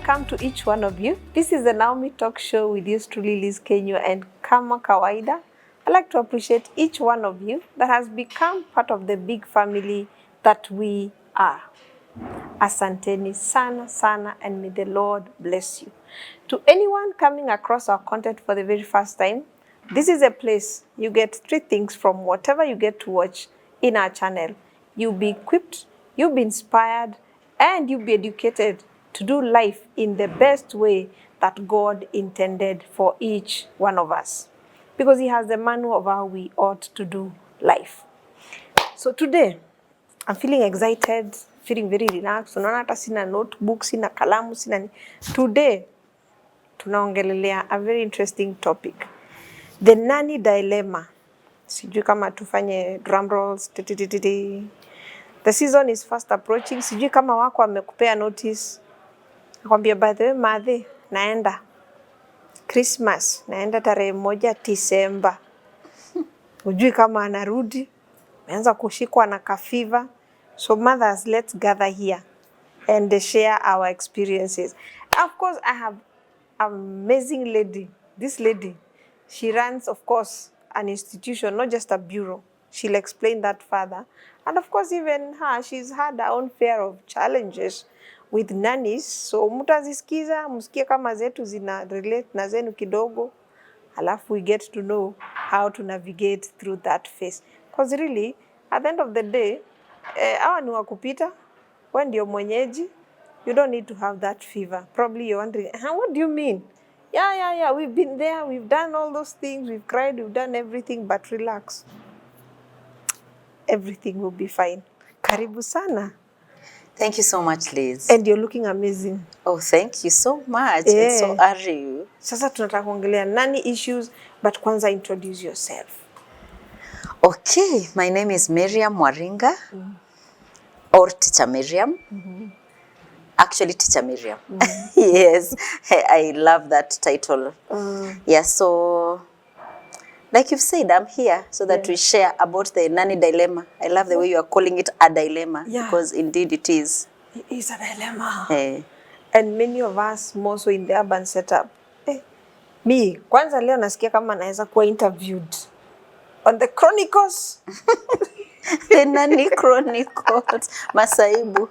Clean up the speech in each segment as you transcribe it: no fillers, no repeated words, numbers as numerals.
welcome to each one of you. This is the Naomi Talk Show with yours truly, Liz Kenya, and kama kawaida, I'd like to appreciate each one of you that has become part of the big family that we are. Asanteni sana sana, and may the Lord bless you. To anyone coming across our content for the very first time, this is a place you get 3 things from whatever you get to watch in our channel. You'll be equipped, you'll be inspired, and you'll be educated to do life in the best way that God intended for each one of us. Because He has the manual of how we ought to do life. So today, I'm feeling excited, feeling very relaxed. Unaona hata sina notebook, sina kalamu, sina. Today, tunaongelelea a very interesting topic. The nanny dilemma. Sijui kama tufanye drum rolls. The season is fast approaching. Sijui kama wako wamekupea notice. Nakwambia, by the way, madhe, naenda Christmas, naenda tarehe 1 Disemba. Ujui kama anarudi, meanza kushikwa na kafiva. So mothers, let's gather here and share our experiences. Of course, I have an amazing lady. This lady, she runs, of course, an institution, not just a bureau. She'll explain that further. And of course, even her, she's had her own fair of challenges with nannies. So mutazisikiza, msikie kama zetu zina relate na zenu kidogo. Alafu we get to know how to navigate through that phase. Because really, at the end of the day, hawa ni wakupita, wewe ndio mwenyeji, you don't need to have that fever. Probably you're wondering, what do you mean? Yeah, we've been there, we've done all those things, we've cried, we've done everything, but relax. Everything will be fine. Karibu sana. Thank you so much, Liz. And you're looking amazing. Oh, thank you so much. And so are you. Sasa tunataka kuongelea nanny issues, but kwanza introduce yourself. Okay, my name is Miriam Mwaringa, or Teacher Miriam. Actually, Teacher Miriam. Yes, I love that title. Yeah, so like you've said, I'm here so that we share about the nanny dilemma. I love the way you are calling it a dilemma, because indeed it is. It is a dilemma. And many of us, more so in the urban setup. Me, kwanza leo nasikia kama naweza kuwa interviewed on the Chronicles. The Nanny Chronicles. Masaibu.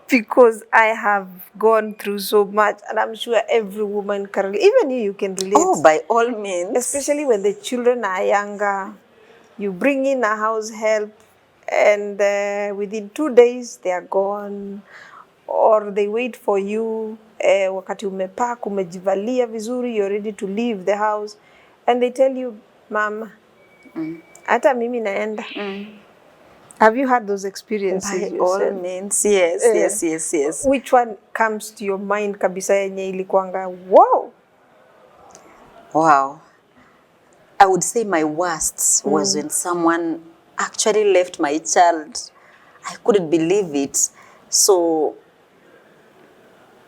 Because I have gone through so much, and I'm sure every woman can, even you can relate. Oh, by all means. Especially when the children are younger, you bring in a house help, and within 2 days they are gone, or they wait for you. Wakati umepack, umejivalia vizuri, you're ready to leave the house, and they tell you, Mama, hata mimi naenda. Have you had those experiences By yourself? all means, yes. Which one comes to your mind kabisa yenye ilikuanga, wow? Wow. I would say my worst was when someone actually left my child. I couldn't believe it. So,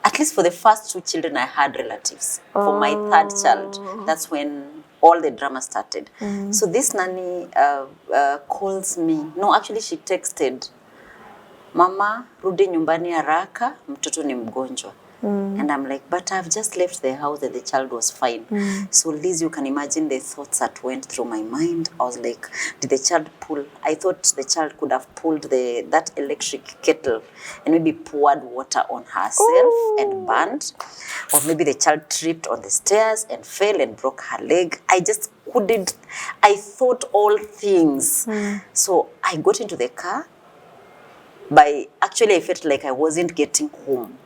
at least for the first 2 children, I had relatives. For my 3rd child, that's when all the drama started. So this nanny calls me. No, actually she texted, Mama, rudi nyumbani haraka, mtoto ni mgonjwa. And I'm like, but I've just left the house and the child was fine. So Liz, you can imagine the thoughts that went through my mind. I was like, did the child pull? I thought the child could have pulled that electric kettle and maybe poured water on herself and burned. Or maybe the child tripped on the stairs and fell and broke her leg. I just couldn't. I thought all things. So I got into the car. Actually, I felt like I wasn't getting home.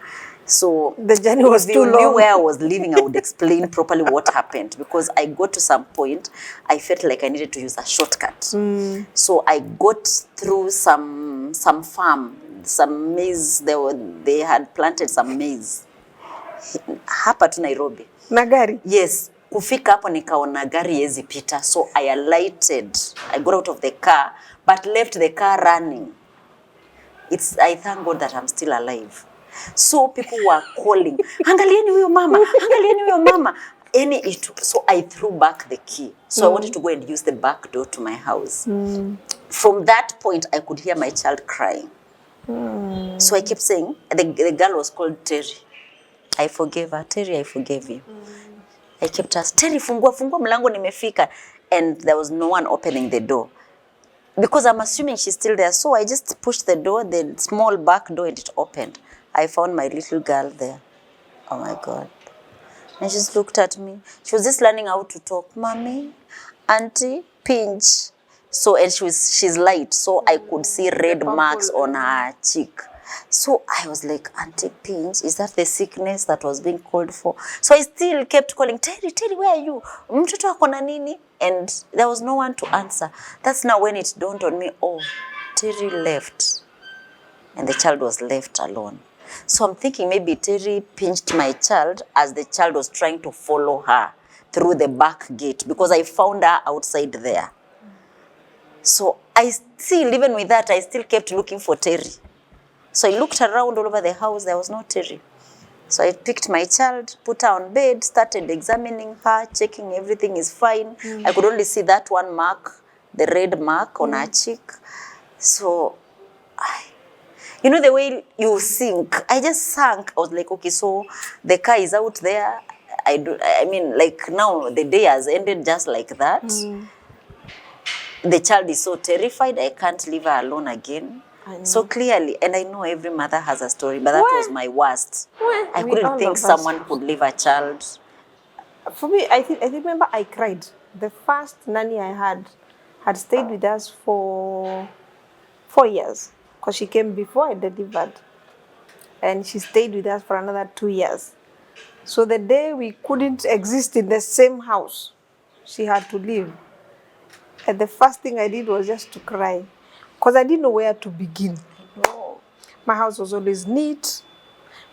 So the journey was too long. If you knew where I was living, I would explain properly what happened, because I got to some point, I felt like I needed to use a shortcut. So I got through some farm, some maize. They had planted some maize. Hapa tu Nairobi. Na gari? Yes. Kufika hapo nikaona gari yezi pita. So I alighted. I got out of the car, but left the car running. I thank God that I'm still alive. So people were calling, angalieni huyo mama, angalieni huyo mama. So I threw back the key. So I wanted to go and use the back door to my house. From that point, I could hear my child crying. So I kept saying, the girl was called Terry. I forgave her. Terry, I forgave you. I kept asking, Terry, fungua mlango nimefika. And there was no one opening the door. Because I'm assuming she's still there. So I just pushed the door, the small back door, and it opened. I found my little girl there. Oh my God. And she just looked at me. She was just learning how to talk. Mommy, auntie, pinch. So, and she's light. So I could see red marks on her cheek. So I was like, Auntie Pinch, is that the sickness that was being called for? So I still kept calling, Terry, where are you? Mtoto ako na nini? And there was no one to answer. That's now when it dawned on me, oh, Terry left. And the child was left alone. So I'm thinking maybe Terry pinched my child as the child was trying to follow her through the back gate because I found her outside there. So I still, even with that, I still kept looking for Terry. So I looked around all over the house, there was no Terry. So I picked my child, put her on bed, started examining her, checking everything is fine. I could only see that one mark, the red mark on her cheek. So, you know the way you sink, I just sank. I was like, okay, so the car is out there. I mean, like now the day has ended just like that. The child is so terrified, I can't leave her alone again. So clearly, and I know every mother has a story, but that was my worst. I couldn't think someone could leave a child. For me, I remember I cried. The first nanny I had stayed with us for 4 years because she came before I delivered. And she stayed with us for another 2 years. So the day we couldn't exist in the same house, she had to leave. And the first thing I did was just to cry because I didn't know where to begin. No. My house was always neat.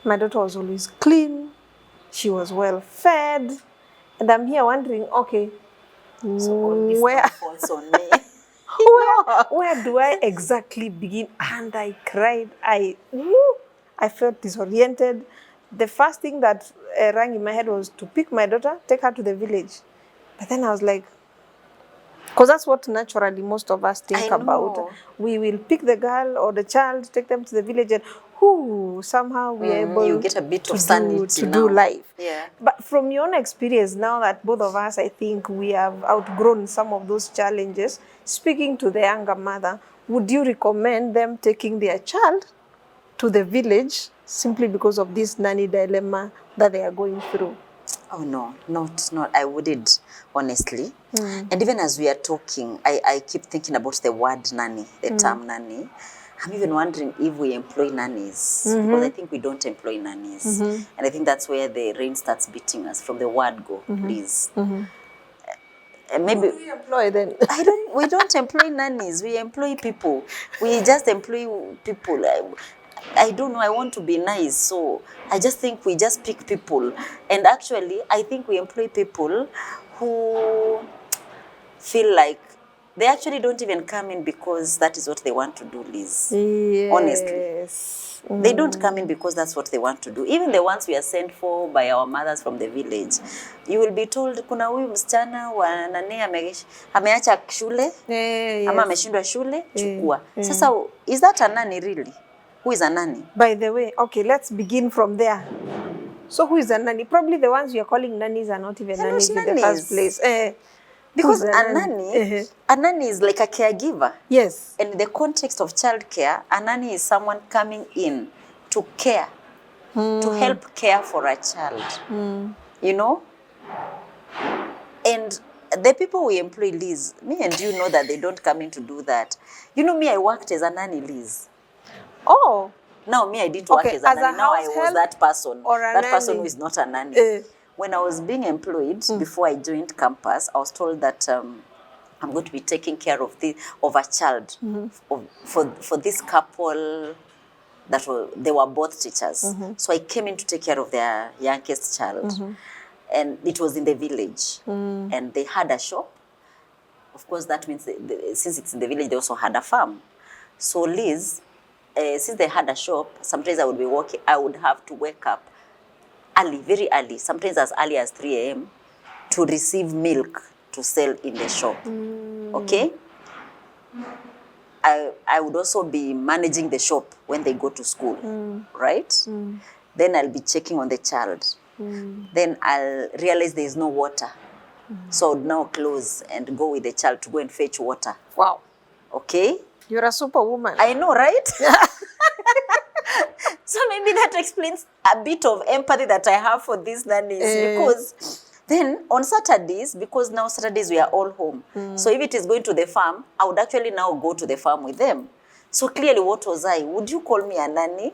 My daughter was always clean. She was well fed. And I'm here wondering, okay, So all this where, falls on me. where do I exactly begin? And I cried. I felt disoriented. The first thing that rang in my head was to pick my daughter, take her to the village. But then I was like, because that's what naturally most of us think about. We will pick the girl or the child, take them to the village, and somehow we are able you get a bit of sanity to do life. Yeah. But from your own experience, now that both of us, I think we have outgrown some of those challenges, speaking to the younger mother, would you recommend them taking their child to the village simply because of this nanny dilemma that they are going through? Oh no, not. I wouldn't, honestly. And even as we are talking, I keep thinking about the word nanny, the term nanny. I'm even wondering if we employ nannies, because I think we don't employ nannies. And I think that's where the rain starts beating us, from the word go, please. Maybe we employ then. we don't employ nannies, we employ people. We just employ people. I don't know, I want to be nice, so I just think we just pick people. And actually, I think we employ people who feel like they actually don't even come in because that is what they want to do, Liz. Yes. Honestly. They don't come in because that's what they want to do. Even the ones we are sent for by our mothers from the village, you will be told, kuna huyu msichana wa nani ameacha shule, ama ameshindwa shule, chukua. Sasa, is that a nanny really? Who is a nanny? By the way, okay, let's begin from there. So who is a nanny? Probably the ones you're calling nannies are not even nannies in the first place. Because a nanny is like a caregiver. Yes. And in the context of childcare, a nanny is someone coming in to care, to help care for a child. You know? And the people we employ, Liz, me and you know that they don't come in to do that. You know me, I worked as a nanny, Liz. Oh. Now me, I didn't work as a nanny. Now I was that person. That person who is not a nanny. When I was being employed, before I joined campus, I was told that I'm going to be taking care of a child for this couple that they were both teachers. So I came in to take care of their youngest child. And it was in the village. And they had a shop. Of course, that means since it's in the village, they also had a farm. So Liz, since they had a shop, sometimes I would be working, I would have to wake up early, very early, sometimes as early as 3 a.m. to receive milk to sell in the shop. Okay? I would also be managing the shop when they go to school, right? Then I'll be checking on the child. Then I'll realize there is no water. So I would now close and go with the child to go and fetch water. Wow. Okay? You're a superwoman. I know, right? So maybe that explains a bit of empathy that I have for these nannies. Because then on Saturdays, because now Saturdays we are all home. So if it is going to the farm, I would actually now go to the farm with them. So clearly, what was I? Would you call me a nanny?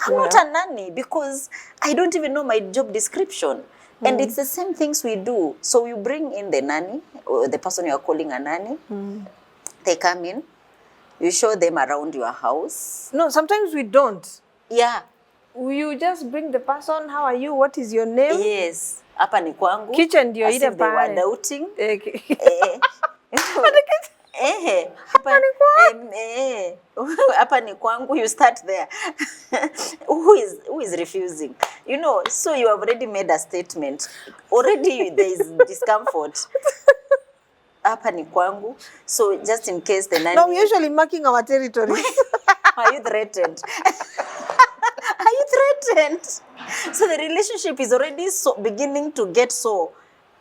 I'm not a nanny because I don't even know my job description. And it's the same things we do. So you bring in the nanny, or the person you are calling a nanny. They come in. You show them around your house. No, sometimes we don't. Yeah. You just bring the person, how are you, what is your name? Yes. Hapa ni kwangu. Kitchen ndio ile pale. They were pale. doubting. Hapa ni kwangu. Hapa ni kwangu. You start there. Who is refusing? You know, so you have already made a statement. Already there is discomfort. Hapa ni kwangu. So just in case the nanny... No, we're usually marking our territories. Are you threatened? Are you threatened? So the relationship is already beginning to get so...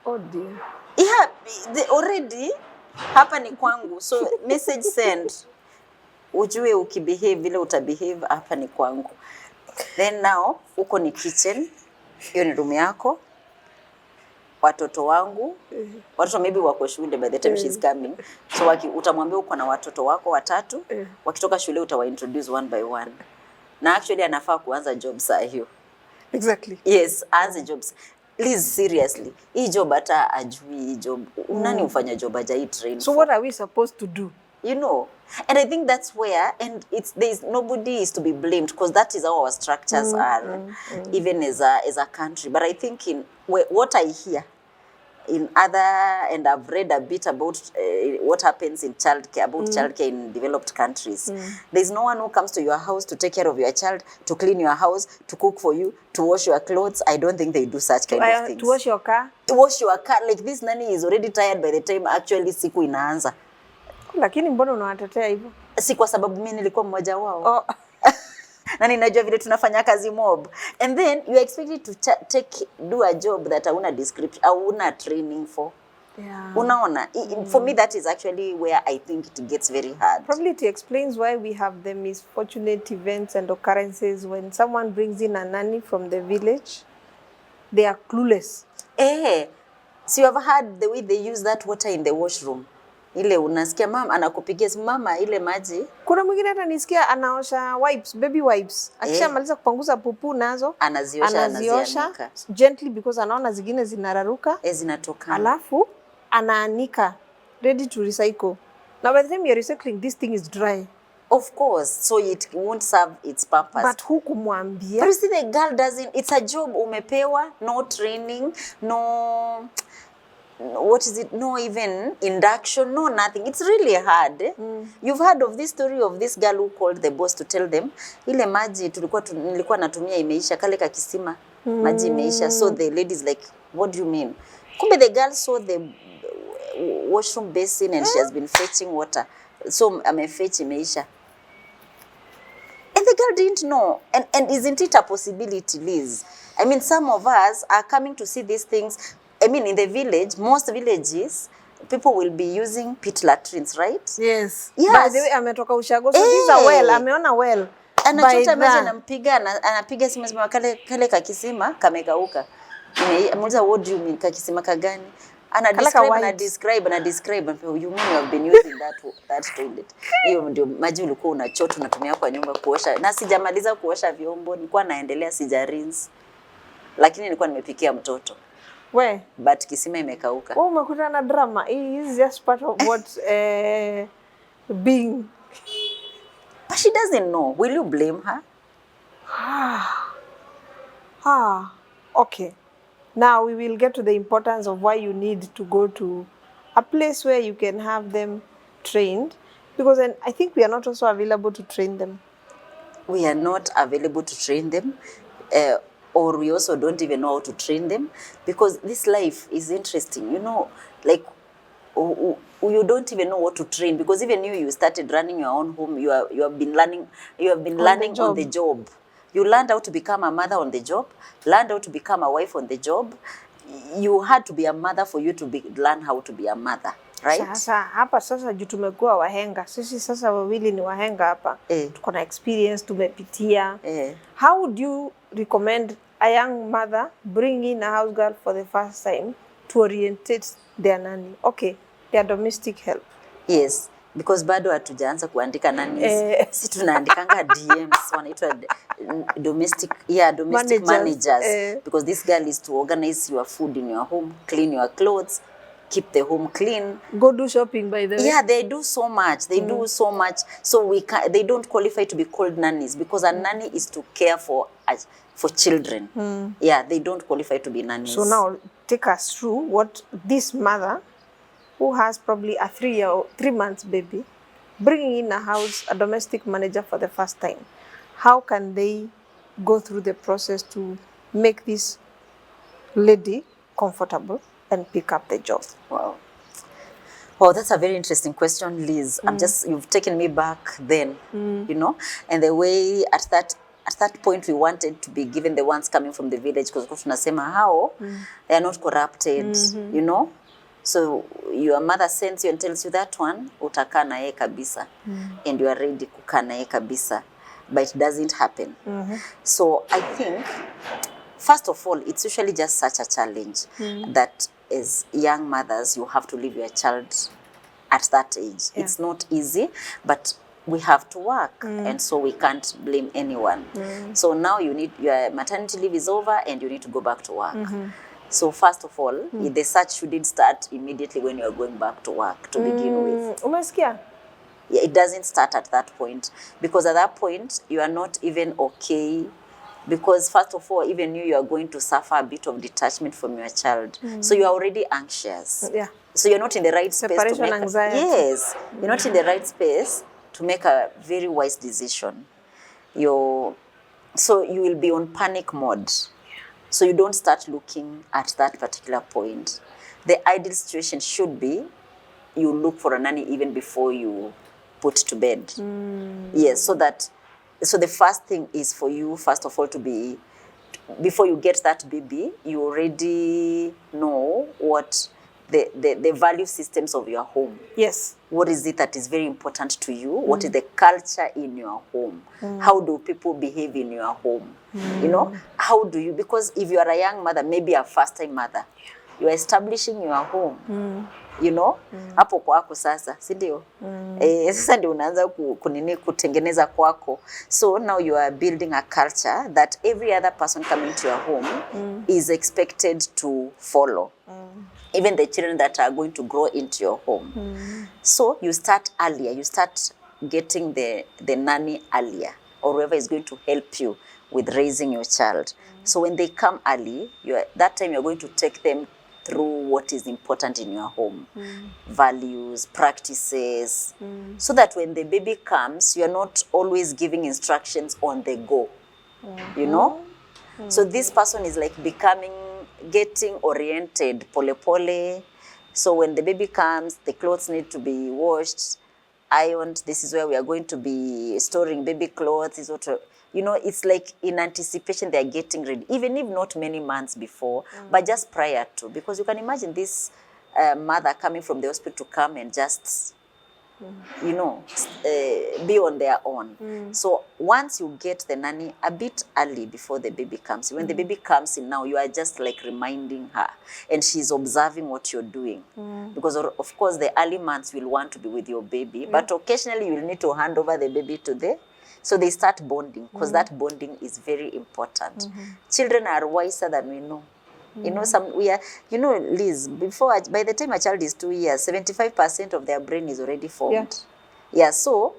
Oh dear. Yeah, already, hapa ni kwangu. So message sent. Ujue ukibehave vile utabehave, hapa ni kwangu. Then now, uko ni kitchen. Hiyo ni room yako. Watoto wangu. Watoto maybe wako shule by the time she's coming. So utamwambia uko na watoto wako watatu. Wakitoka shule utawaintroduce one by one. Na actually anafaa kuanza job saa hiyo. Exactly. Yes, anza jobs. Please, seriously. Hii job hata ajui hii job. Unani ufanya job hajai train. So what are we supposed to do? You know. And I think that's where, and nobody is to be blamed because that is how our structures are, even as a country. But I think what I hear in other, and I've read a bit about what happens in childcare, about childcare in developed countries. There's no one who comes to your house to take care of your child, to clean your house, to cook for you, to wash your clothes. I don't think they do such kind of things. To wash your car? To wash your car. Like this nanny is already tired by the time actually siku inaanza. Lakini mbona unawatetea hivyo? Si kwa sababu mimi nilikuwa mmoja wao. Oh. Na ninajua vile tunafanya kazi mob. And then you are expected to do a job that hauna description, hauna training for. Yeah. Unaona? For me, that is actually where I think it gets very hard. Probably it explains why we have the misfortunate events and occurrences when someone brings in a nanny from the village. They are clueless. So you have heard the way they use that water in the washroom. Ile unasikia mama anakupigia mama ile maji. Kuna mwingine hata nisikia anaosha wipes, baby wipes. Akishamaliza kupanguza pupu nazo, anaziosha gently because anaona zingine zinararuka. Zinatoka. Alafu anaanika ready to recycle. Now by the time you're recycling, this thing is dry. Of course, so it won't serve its purpose. But hukumwambia. But you see, the girl doesn't, it's a job umepewa, no training, no... what is it, no even induction, no nothing. It's really hard. You've heard of this story of this girl who called the boss to tell them ile maji nilikuwa natumia imeisha, kale kakisima maji imeisha. So the lady's like, what do you mean? Kumbe the girl saw the washroom basin and she has been fetching water. So amefetch imeisha. And the girl didn't know. And isn't it a possibility, Liz? I mean, some of us are coming to see these things. I mean, in the village, most villages, people will be using pit latrines, right? Yes. Yes. By the way, ametoka ushago. So these are well, ameona well. Anachota maji anapiga simu sema kale kakisima kamekauka. Amuuliza, what do you mean kakisima kagani? Ana describe. You mean you have been using that toilet. Hiyo ndio maji ulikuwa unachota unatumia kwa nyumba kuosha. Na sijamaliza kuosha vyombo, nilikuwa naendelea sijarinse. Lakini nilikuwa nimepikia mtoto. Where? But kisima imekauka. Oh, umekuta na drama. It is just part of what being. But she doesn't know. Will you blame her? Okay. Now we will get to the importance of why you need to go to a place where you can have them trained. Because then I think we are not also available to train them. We are not available to train them. Or we also don't even know how to train them. Because this life is interesting. You know, like you don't even know what to train, because even you started running your own home. You have been learning on the job. You learned how to become a mother on the job, learned how to become a wife on the job. You had to be a mother for you to learn how to be a mother, right? Sasa hapa sasa juu tumekuwa wahenga sisi, sasa wawili ni wahenga hapa, tuko na experience, tumepitia. How would you recommend a young mother bringing a house girl for the first time to orientate their nanny? Okay, their domestic help. Yes, because bado hatujaanza kuandika nannies. Si tunaandikanga DMs, wanaitwa domestic managers. Because this girl is to organize your food in your home, clean your clothes, keep the home clean. Go do shopping, by the way. Yeah, they do so much. They do so much. So they don't qualify to be called nannies, because a nanny is to care for children. Yeah, they don't qualify to be nannies. So now take us through what this mother, who has probably a 3 months baby, bringing in a domestic manager for the first time. How can they go through the process to make this lady comfortable and pick up the job? Wow. Oh, that's a very interesting question, Liz. You've taken me back then, you know, and the way at that point we wanted to be given the ones coming from the village, because tunasema how they are not corrupted, you know. So your mother sends you and tells you that one utakaa na yeye kabisa, and you are ready kukaa na yeye kabisa, but it doesn't happen. So I think first of all, it's usually just such a challenge that as young mothers you have to leave your child at that age. It's not easy, but we have to work, and so we can't blame anyone. So now your maternity leave is over and you need to go back to work. So first of all, the search shouldn't start immediately when you are going back to work to begin with. Umesikia? Yeah, it doesn't start at that point, because at that point you are not even okay, because first of all, even you are going to suffer a bit of detachment from your child. So you are already anxious. Yeah. So you're not in the right space to Separation make anxiety. Yes, you're not in the right space to make a very wise decision. So you will be on panic mode. So you don't start looking at that particular point. The ideal situation should be you look for a nanny even before you put to bed. Yes, so the first thing is for you, first of all, to be, before you get that baby, you already know what the value systems of your home. Yes. What is it that is very important to you? What is the culture in your home? How do people behave in your home? You know, how do you, because if you are a young mother, maybe a first-time mother, you are establishing your home. You know, hapo kwako sasa, si ndio? Sasa ndio unaanza kutengeneza kwako. So now you are building a culture that every other person coming to your home is expected to follow. Even the children that are going to grow into your home. So you start earlier. You start getting the nanny earlier, or whoever is going to help you with raising your child. So when they come early, that time you're going to take them through what is important in your home. Values, practices. So that when the baby comes, you're not always giving instructions on the go. You know? So this person is like getting oriented pole pole. So when the baby comes, the clothes need to be washed, ironed. This is where we are going to be storing baby clothes. You know, it's like in anticipation they are getting ready, even if not many months before, but just prior to. Because you can imagine this mother coming from the hospital to come and just, you know, be on their own. So once you get the nanny a bit early before the baby comes, when the baby comes in now, you are just like reminding her, and she's observing what you're doing. Because of course the early months will want to be with your baby, but occasionally you will need to hand over the baby to so they start bonding, because that bonding is very important. Children are wiser than we know. You know, Liz, by the time a child is 2 years, 75% of their brain is already formed. Yeah, so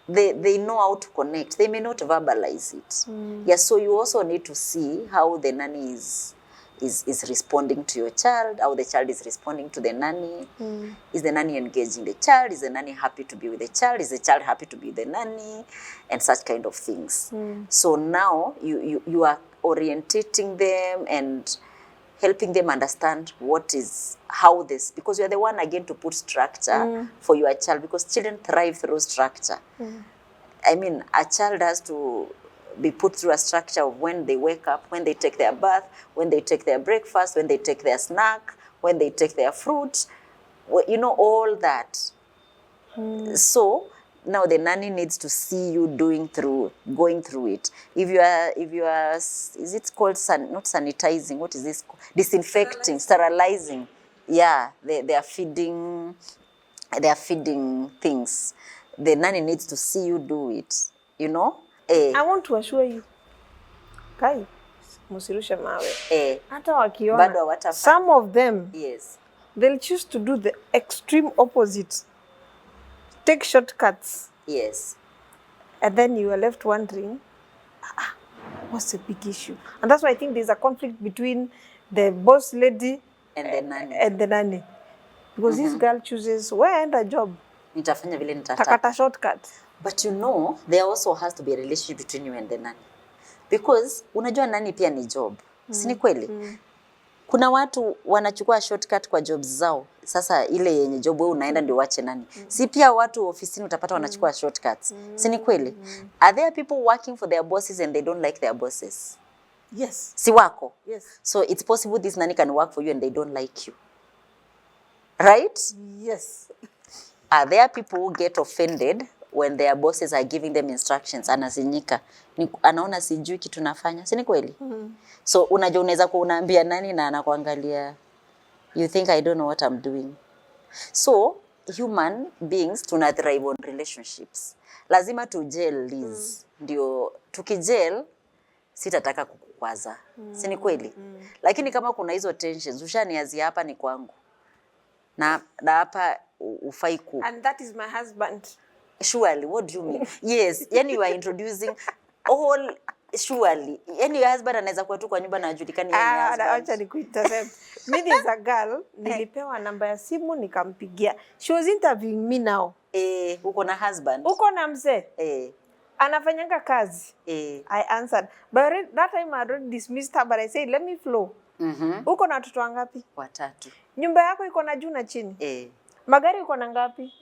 they know how to connect. They may not verbalize it. Yeah, so you also need to see how the nanny is responding to your child, how the child is responding to the nanny. Is the nanny engaging the child? Is the nanny happy to be with the child? Is the child happy to be with the nanny? And such kind of things. So now you are orientating them, and helping them understand how this, because you're the one again to put structure for your child, because children thrive through structure. I mean, a child has to be put through a structure of when they wake up, when they take their bath, when they take their breakfast, when they take their snack, when they take their fruit, you know, all that. So now the nanny needs to see you going through it. If you are, is it called not sanitizing? What is this? Disinfecting, sterilizing. Yeah, they are feeding things. The nanny needs to see you do it. You know. I want to assure you, Kai, musirushe mawe. Hata wakiona, bado watafanya. Some of them, yes, they'll choose to do the extreme opposite. Take shortcuts. Yes. And then you are left wondering, what's the big issue? And that's why I think there's a conflict between the boss lady and the nanny. Because this girl chooses, where end a job? Nitafanya vile nitataka. Takata shortcut. But you know, there also has to be a relationship between you and the nanny. Because unajua nanny pia ni job. Si ni kweli? Kuna watu wanachukua shortcut kwa jobs zao. Sasa ile yenye job wewe unaenda ndio wache nani. Si pia watu ofisini utapata wanachukua shortcuts. Si ni kweli? Are there people working for their bosses and they don't like their bosses? Yes. Si wako? Yes. So it's possible this nanny can work for you and they don't like you. Right? Yes. Are there people who get offended when their bosses are giving them instructions? Anazinyika. Anaona sijui kitu nafanya. Si ni kweli? So unajua unaweza kuunaambia nani na anakuangalia, you think I don't know what I'm doing. So human beings tuna thrive on relationships. Lazima tujel Liz. Ndio tukijel sitataka kukukwaza. Si ni kweli? Lakini kama kuna hizo tensions, ushaniazia hapa ni kwangu. Na hapa ufai ku. And that is my husband. Surely, what do you mean? Yes, yani you are introducing all. Surely, yani your husband anaweza kuwa tu kwa nyumba na ajulikani yeye ni husband. Acha nikuinterrupt. Mimi as a girl, nilipewa namba ya simu nikampigia. She was interviewing me now. Uko na husband? Uko na mzee? Anafanyanga kazi. I answered. But that time I already dismissed her, but I said, let me flow. Uko na watoto wangapi? 3. Nyumba yako iko na juu na chini? Magari uko na ngapi?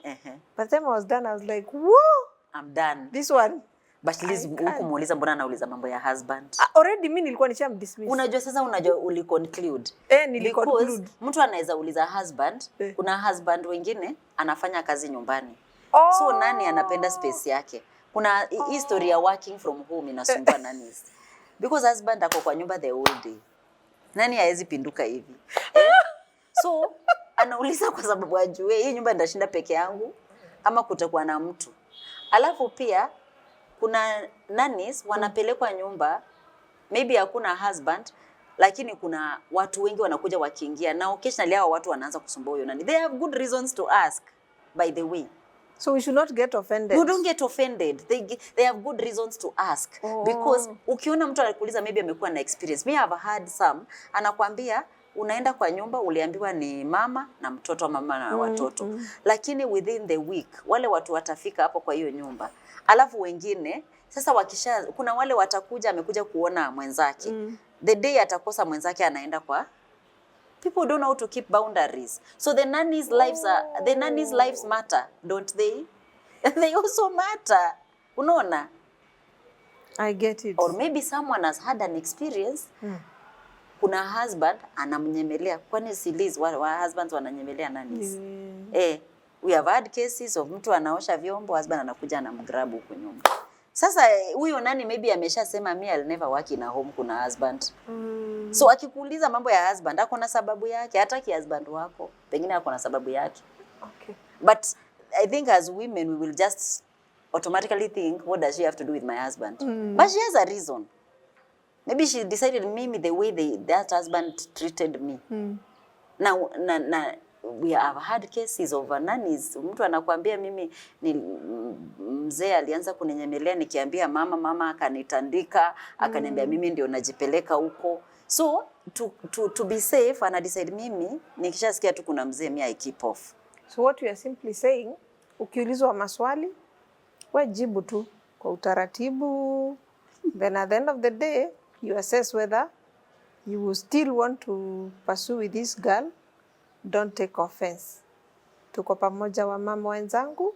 By the time I was done, I was like, whoa! I'm done. This one. But Liz, ukumuuliza mbona anauliza mambo ya husband? Already mimi nilikuwa nishamdismiss. Unajua sasa uliconclude. Niliconclude. Mtu anaweza uliza husband, kuna husband wengine anafanya kazi nyumbani. So nani anapenda space yake? Kuna history ya working from home inasumbua nani? Because husband ako kwa nyumba the whole day. Nani haezi pinduka hivi? So anauliza kwa sababu ajue hii nyumba ndashinda peke yangu ama kutakuwa na mtu. Alafu pia kuna nannies wanapelekwa nyumba, maybe hakuna husband, lakini kuna watu wengi wanakuja wakiingia na occasionally hao watu wanaanza kusumbua huyo nani. They have good reasons to ask, by the way. So we should not get offended. You don't get offended. They have good reasons to ask. Because ukiona mtu anakuuliza maybe amekuwa na experience. Me have had some, anakuambia unaenda kwa nyumba uliambiwa ni mama na mtoto, mama na watoto. Lakini within the week wale watu watafika hapo kwa hiyo nyumba. Alafu wengine sasa kuna wale watakuja amekuja kuona mwenzake. The day atakosa mwenzake anaenda kwa. People don't know how to keep boundaries. So the nannies lives matter, don't they? They also matter. Unaona? I get it. Or maybe someone has had an experience. Kuna husband anamnyemelea. Kwani si Liz wa husbands wananyemelea nannies? We have had cases of mtu anaosha vyombo, husband anakuja anamgrab huko nyumba. Sasa huyo nani maybe ameshasema me I'll never work in a home kuna husband. So akikuuliza mambo ya husband, ako na sababu yake, hataki husband wako. Pengine ako na sababu yake. Okay. But I think as women we will just automatically think, what does she have to do with my husband? But she has a reason. Maybe she decided maybe the way that husband treated me. Now we have had cases of nannies. Mtu anakuambia mimi ni mzee alianza kuninyemelea nikiambia mama akanitandika, akaniambia mimi ndio najipeleka huko. So to be safe ana decide mimi nikishasikia tu kuna mzee mimi I keep off. So what we are simply saying, ukiulizwa maswali wewe jibu tu kwa utaratibu. Then at the end of the day you assess whether you will still want to pursue with this girl, don't take offense. Tuko pamoja wamama wenzangu,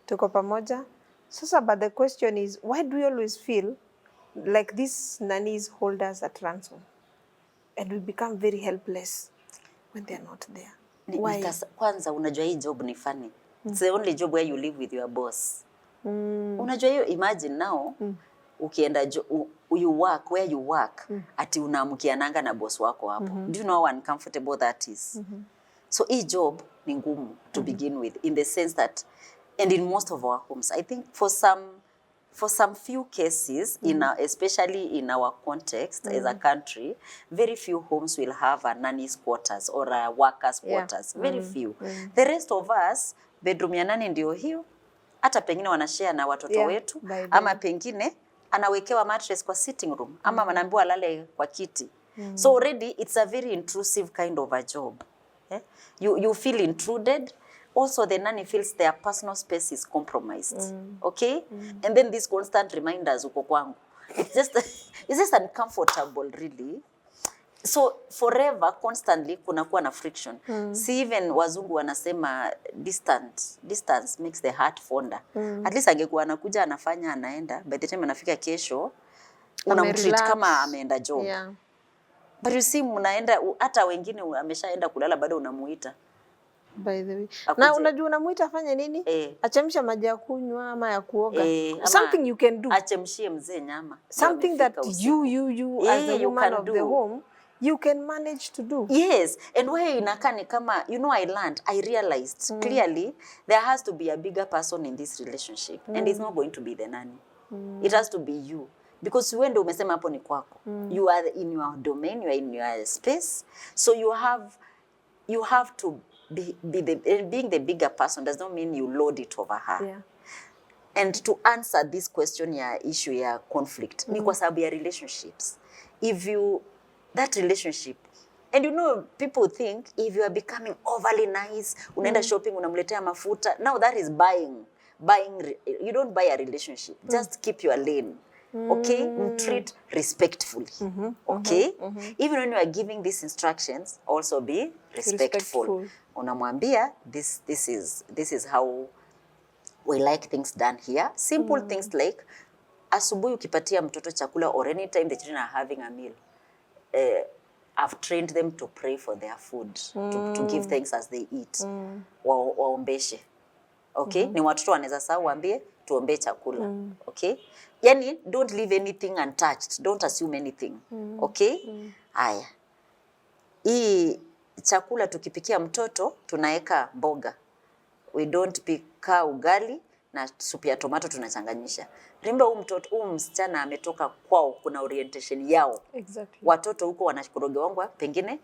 tuko pamoja. Sasa, but the question is, why do we always feel like these nannies hold us at ransom? And we become very helpless when they're not there. Why? Kwanza unajua hii job ni funny. It's the only job where you live with your boss. Unajua hiyo, imagine now, ukienda you work where you work, ati unaamkiananga na boss wako hapo. Do you know how uncomfortable that is? So hii job ni ngumu to begin with, in the sense that, and in most of our homes, I think for some few cases, especially in our context as a country, very few homes will have a nanny's quarters or a worker's quarters. Very few. The rest of us, bedroom ya nani ndio hiyo, hata pengine wanashare na watoto wetu, ama pengine anawekewa mattress kwa sitting room, ama wanaambiwa lale kwa kiti. So already it's a very intrusive kind of a job. You feel intruded. Also, the nanny feels their personal space is compromised. Okay? And then these constant reminders, uko kwangu. It's just uncomfortable, really. So forever, constantly, kunakuwa na friction. See, even wazungu wanasema distance makes the heart fonder. At least angekuwa anakuja anafanya anaenda, by the time anafika kesho, unamtreat kama ameenda job. But you see, mnaenda, hata wengine ameshaenda kulala bado unamuita. By the way. Na unajua unamuita afanye nini? Achemsha maji ya kunywa ama ya kuoga. Something you can do. Achemshie mzee nyama. Something that you as a woman of the home, you can manage to do. Yes. And where inakaa ni kama, I realized clearly there has to be a bigger person in this relationship. And it's not going to be the nanny. It has to be you. Because wewe ndio umesema hapo ni kwako. You are in your domain, you are in your space. So you have to being the bigger person does not mean you load it over her. And to answer this question, ya issue ya conflict, ni kwa sababu ya relationships. That relationship, and people think if you are becoming overly nice, unaenda shopping, unamletea mafuta, now that is buying. You don't buy a relationship. Just keep your lane. Okay? Treat respectfully. Okay? Even when you are giving these instructions, also be respectful. Unamwambia, this is how we like things done here. Simple things like, asubuhi ukipatia mtoto chakula, or anytime the children are having a meal, I've trained them to pray for their food, to give thanks as they eat. Waombeshe. Okay? Ni watoto wanaweza sahau, waambie tuombe chakula. Okay? Yani, don't leave anything untouched. Don't assume anything. Okay? Haya. Hii chakula tukipikia mtoto, tunaeka mboga. We don't pika ugali na supu ya tomato tunachanganyisha. Remember huyu msichana ametoka kwao, kuna orientation yao. Exactly. Watoto huko wanakorogewa pengine,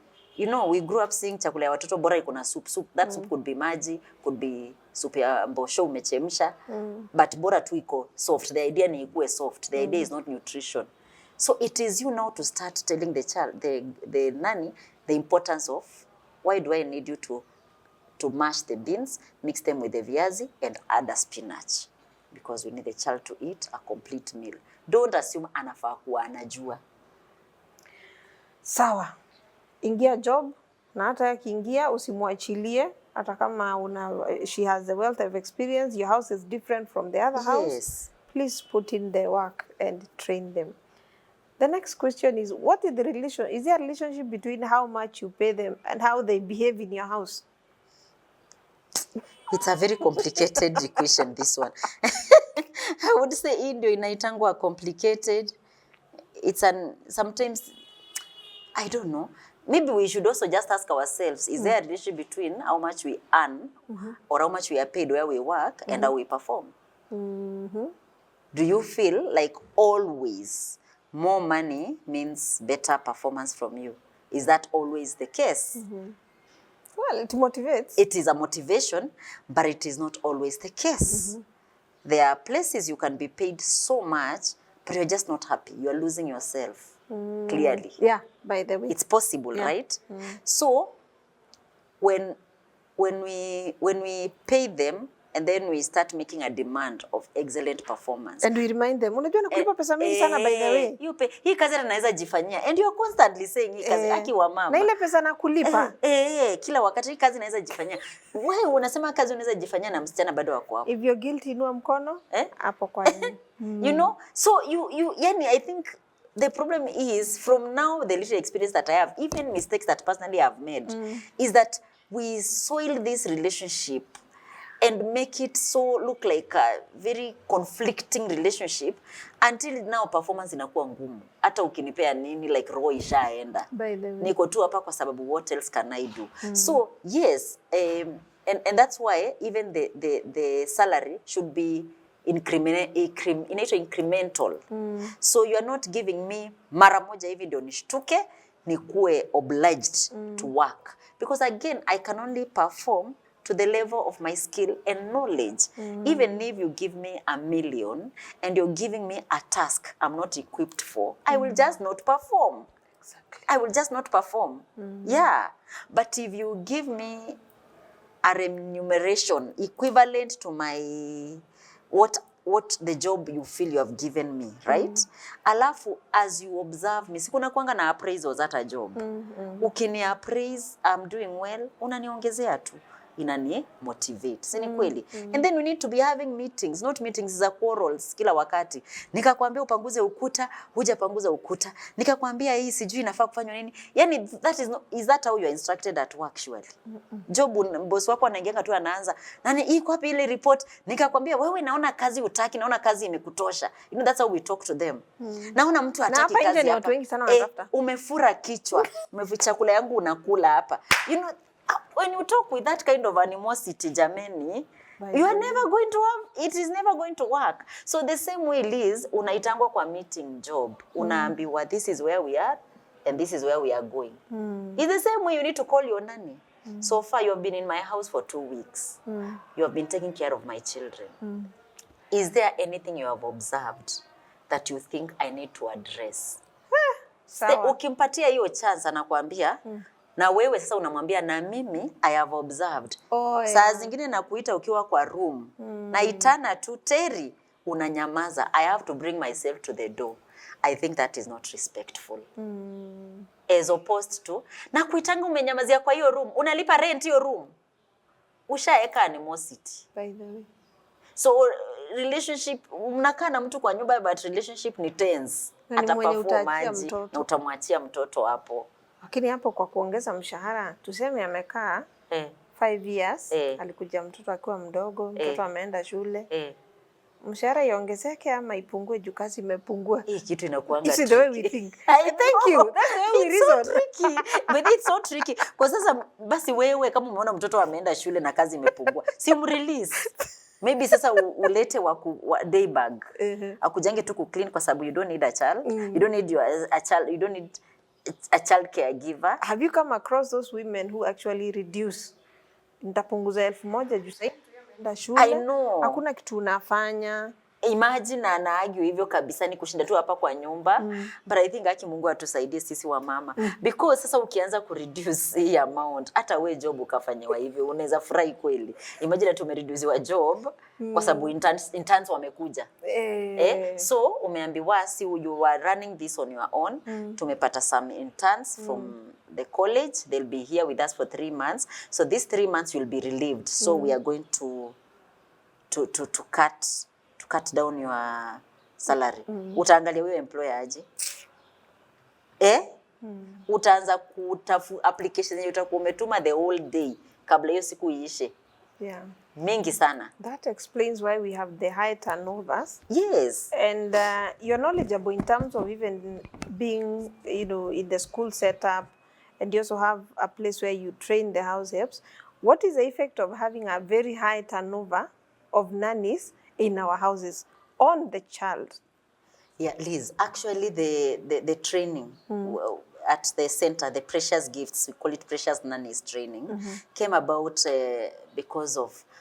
we grew up seeing chakula ya watoto bora iko na soup. That soup could be maji, could be soup ya mbosho umechemsha, but bora tu iko soft. The idea ni ikuwe soft. The idea is not nutrition. So it is you now to start telling the child, the nanny, the importance of, why do I need you to mash the beans, mix them with the viazi, and add a spinach? Because we need the child to eat a complete meal. Don't assume anafaa kuwa anajua. Sawa. Ingia job, na hata yakiingia usimwachilie, hata kama she has the wealth of experience, your house is different from the other house. Please put in the work and train them. The next question is, what is the relation? Is there a relationship between how much you pay them and how they behave in your house? It's a very complicated equation, this one. I would say hii ndio inaitangwa complicated. Sometimes, I don't know. Maybe we should also just ask ourselves, is there a relationship between how much we earn or how much we are paid where we work and how we perform? Do you feel like always more money means better performance from you? Is that always the case? Well, it motivates. It is a motivation, but it is not always the case. There are places you can be paid so much, but you're just not happy. You're losing yourself, clearly. Yeah, by the way. It's possible, right? So, when we pay them and then we start making a demand of excellent performance. And we remind them, unajua nakulipa pesa mingi sana by the way. Hii kazi anaweza jifanyia. And you are constantly saying hii kazi akiwa mama. Na ile pesa nakulipa. Kila wakati hii kazi inaweza jifanyia. Wewe unasema kazi unaweza jifanyia na msichana bado wako hapo. If you're guilty, inua mkono hapo kwa nini. You know, so yani I think the problem is from now the little experience that I have, even mistakes that personally I've made, is that we soil this relationship and make it so look like a very conflicting relationship until now performance inakuwa ngumu. Hata ukinipea nini like roho ishaenda. Niko tu hapa kwa sababu what else can I do? So yes, and that's why even the salary should be incremental. So you are not giving me mara moja hivi ndio nishtuke nikuwe obliged to work, because again I can only perform to the level of my skill and knowledge. Even if you give me $1 million and you're giving me a task I'm not equipped for, I will just not perform. Exactly. I will just not perform. Yeah. But if you give me a remuneration equivalent to my what the job you feel you have given me, right? Alafu as you observe me, sikuna kuanga na appraisals at a job. Ukini appraise I'm doing well, unaniongezea tu, inani motivate. Sini kweli. And then we need to be having meetings, not meetings za quarrels kila wakati. Nikakwambia upanguze ukuta, hujapanguza ukuta. Nikakwambia hii sijui inafaa kufanywa nini. Yani is that how you are instructed at work surely? Job boss wako anaingia tu anaanza, nani iko wapi ile report? Nikakwambia wewe naona kazi utaki, naona kazi imekutosha. You know that's how we talk to them. Naona mtu hataki kazi hapa. Umefura kichwa. Chakula yangu unakula hapa. You know, when you talk with that kind of animosity, jameni, you are never going to have, it is never going to work. So the same way Liz, unaitangwa kwa meeting job, unaambiwa this is where we are and this is where we are going. It's the same way you need to call your nanny. So far you have been in my house for 2 weeks. You have been taking care of my children. Is there anything you have observed that you think I need to address? Ukimpatia hiyo chance anakuambia, na wewe sasa unamwambia na mimi I have observed. Saa zingine nakuita ukiwa kwa room. Naitana tu Terry, unanyamaza. I have to bring myself to the door. I think that is not respectful. As opposed to na kuitanga umenyamazia kwa hiyo room, unalipa rent hiyo room. Ushaeka animosity. By the way. So relationship, unakaa na mtu kwa nyumba but relationship ni tense. Ataperform aje na utamwachia mtoto hapo. Lakini hapo kwa kuongeza mshahara, tuseme amekaa 5 years, alikuja mtoto akiwa mdogo, mtoto ameenda shule. Mshahara iongezeke ama ipungue juu kazi imepungua? Hii kitu inakuanga tricky. This is the way we think. Thank you. That's the way we reason. So tricky. But it's so tricky. Kwa sasa basi wewe kama umeona mtoto ameenda shule na kazi imepungua, si mrelease. Maybe sasa ulete wa day bag. Akujange tu ku clean kwa sababu you don't need a child. You don't need a child. You don't need a child caregiver. Have you come across those women who actually reduce? Nitapunguza 1,000 juu sasa ameenda shule. I know. Hakuna kitu unafanya. Imagine anaargue hivyo kabisa, ni kushinda tu hapa kwa nyumba. But I think haki Mungu atusaidie sisi wa mama. Because sasa ukianza ku reduce hii amount, hata we job ukafanywa hivyo, unaweza furahi kweli. Imagine tumereduce wa job kwa sababu interns wamekuja. So umeambiwa si you are running this on your own. Tumepata some interns from the college. They'll be here with us for 3 months. So these 3 months will be relieved. So we are going to cut down your salary. Utaangalia wewe employer aje? Utaanza kutafu applications yenye utakuwa umetuma the whole day kabla hiyo siku iishe. Mingi sana. That explains why we have the high turnovers. Yes. And you're knowledgeable in terms of even being, you know, in the school setup, and you also have a place where you train the house helps. What is the effect of having a very high turnover of nannies in our houses on the child? Yeah, Liz, actually the training at the center, the Precious Gifts, we call it Precious Nannies training, came about because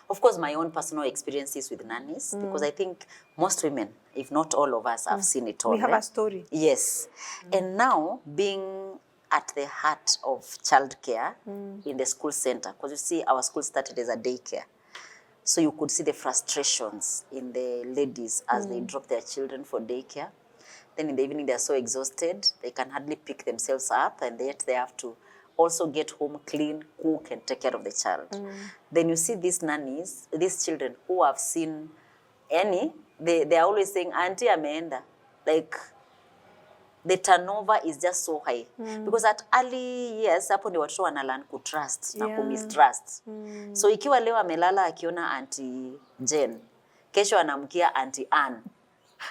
of course, my own personal experiences with nannies, because I think most women, if not all of us, have seen it all. We have a story. Yes. And now, being at the heart of childcare in the school center, because you see, our school started as a daycare. So you could see the frustrations in the ladies as they drop their children for daycare. Then in the evening, they're so exhausted, they can hardly pick themselves up, and yet they have to also get home, clean, cook, and take care of the child. Then you see these nannies, these children who have seen any, they are always saying, Auntie ameenda. Like, the turnover is just so high. Because at early years, hapo ndio watoto wanalearn kutrust na kumistrust. So ikiwa leo amelala akiona Auntie Jen, kesho anamkia Auntie Ann.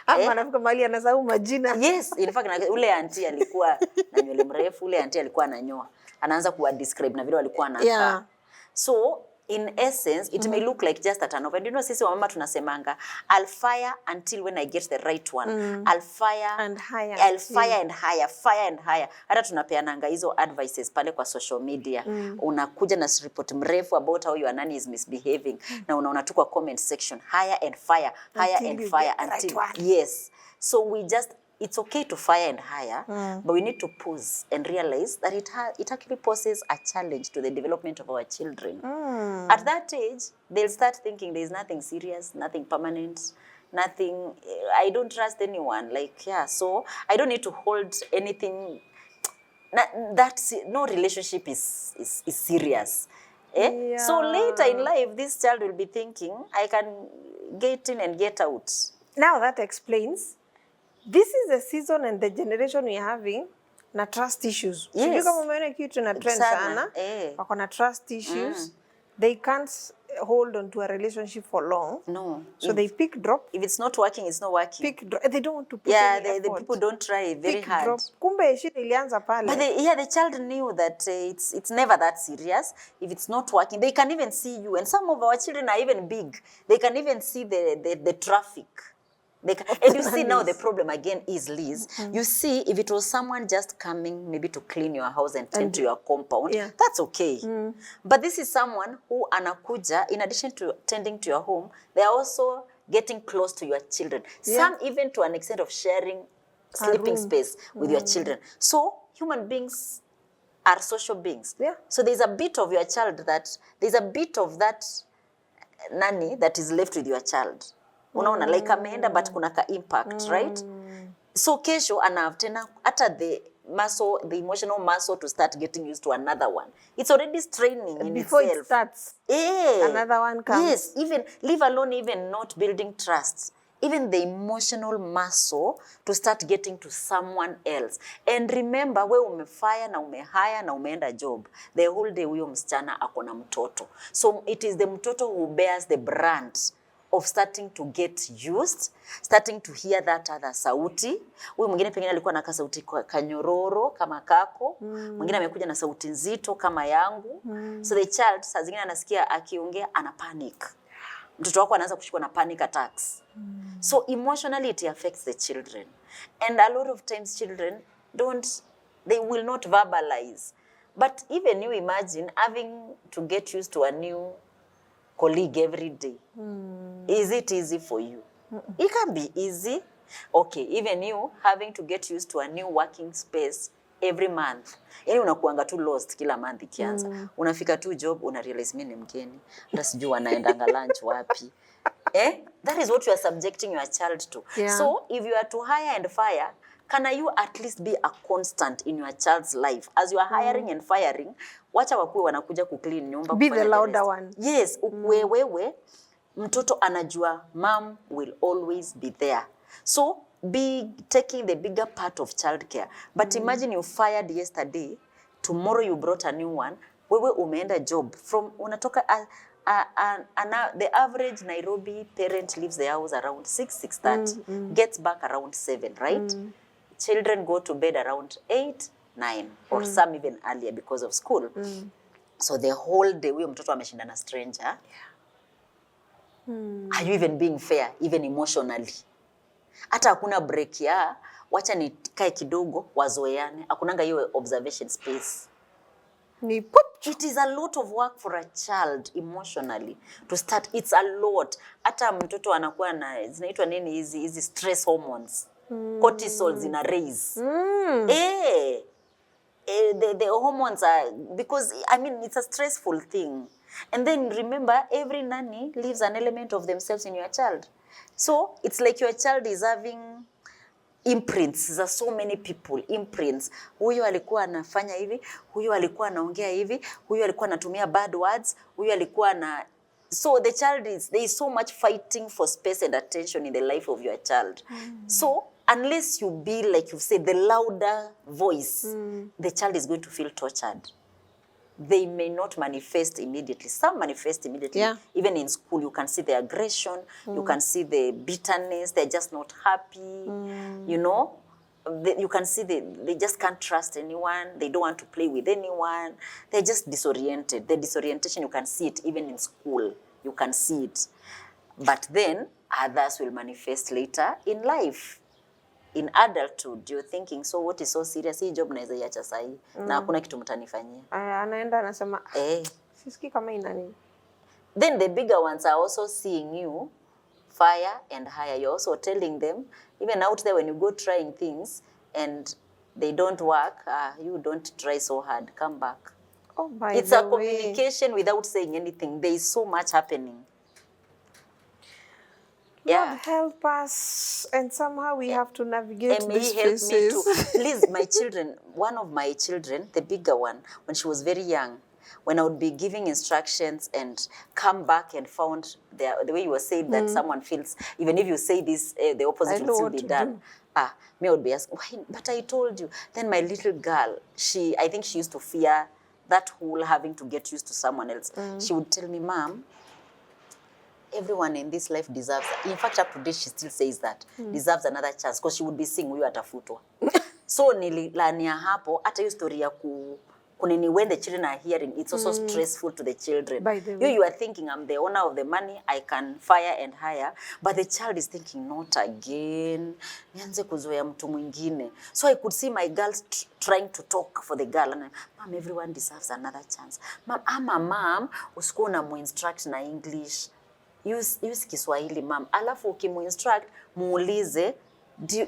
Ama anafika mahali anasahau majina. Yes, in fact ule auntie alikuwa na nywele mrefu, ule auntie alikuwa ananyoa. Anaanza kuwa describe na vile walikuwa anakaa. So in essence, it may look like just a turnover. And you know, sisi wa mama tunasemanga, I'll fire until when I get the right one. I'll fire and higher. I'll fire and higher, fire and higher. Hata tunapeananga hizo advices pale kwa social media. Unakuja na report mrefu about how your nanny is misbehaving. Na unaona tu kwa comment section, higher and fire, higher Until and you fire. get the Until, right one. yes. So we just, it's okay to fire and hire, but we need to pause and realize that it actually poses a challenge to the development of our children. At that age, they'll start thinking there's nothing serious, nothing permanent, nothing, I don't trust anyone. Like, yeah, so I don't need to hold anything. No relationship is serious. Yeah. So later in life, this child will be thinking, I can get in and get out. Now that explains. This is the season and the generation we're having na trust issues. Yes. Sijui kama umeona kitu na trend sana. Wako na trust issues. They can't hold on to a relationship for long. No. So they pick drop. If it's not working, it's not working. Pick drop. They don't want to put any effort. The people don't try very pick hard. Drop. Kumbe shida ilianza pale. But the child knew that it's never that serious. If it's not working, they can even see you. And some of our children are even big. They can even see the traffic. And you see now the problem again is, Liz, you see if it was someone just coming maybe to clean your house and tend to your compound, that's okay. But this is someone who anakuja, in addition to tending to your home, they are also getting close to your children. Some even to an extent of sharing sleeping space with your children. So human beings are social beings. So there's a bit of your child there's a bit of that nanny that is left with your child. Unaona, like ameenda but kuna ka impact, right? So kesho anav tena hata the emotional muscle to start getting used to another one. It's already straining in before itself. It starts. Another one comes. Yes, even leave alone even not building trust. Even the emotional muscle to start getting to someone else. And remember, we umefire na umehaya na umeenda job. The whole day huyo msichana akona mtoto. So it is the mtoto who bears the brunt of starting to get used, starting to hear that other sauti. Huyu mwingine pengine alikuwa na sauti kanyororo kama kako, mwingine amekuja na sauti nzito kama yangu. So the child saa zingine anasikia akiongea ana panic. Mtoto wako anaanza kushikwa na panic attacks. So emotionally it affects the children. And a lot of times children they will not verbalize. But even you imagine having to get used to a new colleague every day. Is it easy for you? It can be easy. Okay, even you having to get used to a new working space every month. Yani unakuanga tu lost kila month ikianza. Unafika tu job, unarealize mimi ni mgeni. Hata sijui wanaendanga lunch wapi. That is what you are subjecting your child to. So if you are to hire and fire, can you at least be a constant in your child's life? As you are hiring and firing, wacha wakue wanakuja kuclean nyumba. Be the louder one. Yes, wewe, mtoto anajua mom will always be there. So be taking the bigger part of childcare. But imagine you fired yesterday, tomorrow you brought a new one, wewe umeenda job. From unatoka the average Nairobi parent leaves the house around 6:30, gets back around 7, right? Children go to bed around 8, 9, or some even earlier because of school. So the whole day, huyo mtoto ameshinda na stranger. Are you even being fair, even emotionally? Hata hakuna break ya, wacha nikae kidogo, wazoeane. Hakunanga hiyo observation space. Ni pop. It is a lot of work for a child emotionally to start. It's a lot. Hata mtoto anakuwa na, zinaitwa nini hizi stress hormones. Cortisol zina raise. The hormones are, because I mean it's a stressful thing. And then remember, every nanny leaves an element of themselves in your child. So it's like your child is having imprints za so many people, imprints. Huyu alikuwa anafanya hivi, huyu alikuwa anaongea hivi, huyu alikuwa anatumia bad words, huyu alikuwa na... So the child is, there is so much fighting for space and attention in the life of your child. So unless you be, like you said, the louder voice, the child is going to feel tortured. They may not manifest immediately. Some manifest immediately. Yeah. Even in school, you can see the aggression, you can see the bitterness, they're just not happy, you know. You can see they just can't trust anyone, they don't want to play with anyone, they're just disoriented. The disorientation, you can see it even in school, you can see it. But then, others will manifest later in life. In adulthood, you're thinking, so what is so serious? Hii job naweza iacha sahi na hakuna kitu mtanifanyia. Anaenda anasema, sisikii kama inani. Then the bigger ones are also seeing you fire and higher. You're also telling them, even out there when you go trying things and they don't work, you don't try so hard, come back. Oh, by it's the a communication without saying anything. There is so much happening. Lord help us, and somehow we have to navigate these phases. Me too. Please, my children, one of my children, the bigger one, when she was very young, when I would be giving instructions and come back and found the way you were saying that someone feels, even if you say this, the opposite will still be done. Me would be asking, why? But I told you. Then my little girl, I think she used to fear that whole having to get used to someone else. She would tell me, Mom, everyone in this life deserves, in fact up to date she still says that, deserves another chance, because she would be saying huyu atafutwa. So nililania hapo, hata hiyo story ya kunini, when the children are hearing, it's also stressful to the children. By the way. You are thinking, I'm the owner of the money, I can fire and hire, but the child is thinking, not again, nianze kuzoea mtu mwingine. So I could see my girls trying to talk for the girl, and I'm, Mom, everyone deserves another chance. Mom, usikuwa unamuinstruct na English. Use Kiswahili, mom. Alafu ukimu-instruct, muulize,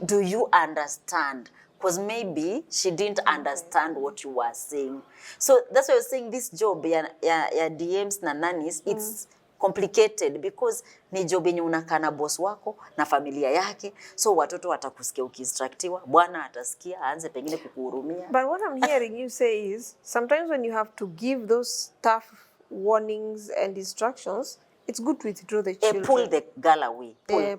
do you understand? Because maybe she didn't understand what you were saying. So that's why I was saying this job ya DMs na nannies, it's complicated because ni job yenye unakaa na boss wako na familia yake. So watoto watakusikia ukiinstructiwa, bwana atasikia, aanze pengine kukuhurumia. But what I'm hearing you say is, sometimes when you have to give those tough warnings and instructions, it's good to withdraw the children. Pull the girl away.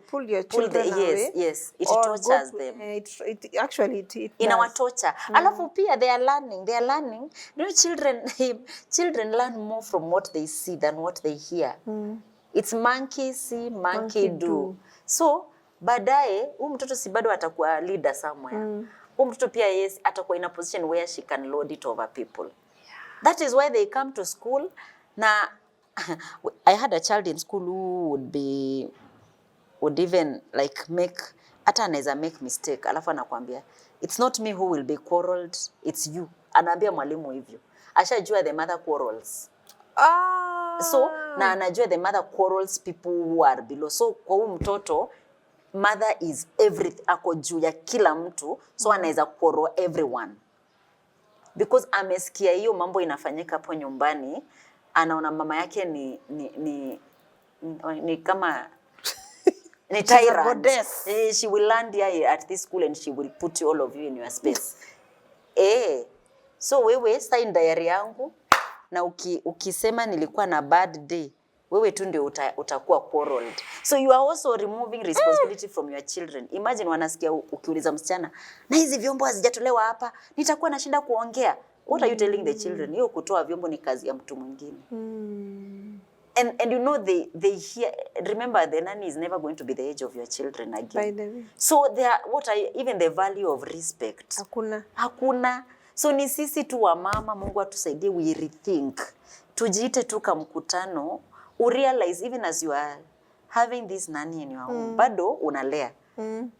Pull your children away. Yes. It tortures them. It actually in our torture. Alafu pia they are learning. You know, children learn more from what they see than what they hear. It's monkey see, monkey do. So baadaye huyu mtoto si bado atakuwa leader somewhere. Huyu mtoto pia yes atakuwa in a position where she can lord it over people. That is why they come to school. Na I had a child in school who would even like hata anaweza make mistake, alafu anakuambia, it's not me who will be quarreled, it's you. Anaambia mwalimu hivyo. Ashajua the mother quarrels. So, na anajua the mother quarrels people who are below. So, kwa huyu mtoto, mother is everything. Ako juu ya kila mtu, so anaweza quarrel everyone. Because amesikia hiyo mambo inafanyika hapo nyumbani, anaona mama yake ni kama ni tyrant. She will land here at this school and she will put all of you in your space. So wewe sign diary yangu na ukisema nilikuwa na bad day, wewe tu ndio utakuwa quarreled. So you are also removing responsibility from your children. Imagine wanasikia ukiuliza msichana, na hizi vyombo hazijatolewa hapa, nitakuwa na shida kuongea. What are you telling the children? Hiyo kutoa vyombo ni kazi ya mtu mwingine. And you know they hear, remember the nanny is never going to be the age of your children again. By the way. So even the value of respect. Hakuna. So ni sisi tu wa mama, Mungu atusaidie, we rethink. Tujiite tu mkutano, realize even as you are having this nanny in your home, bado unalea.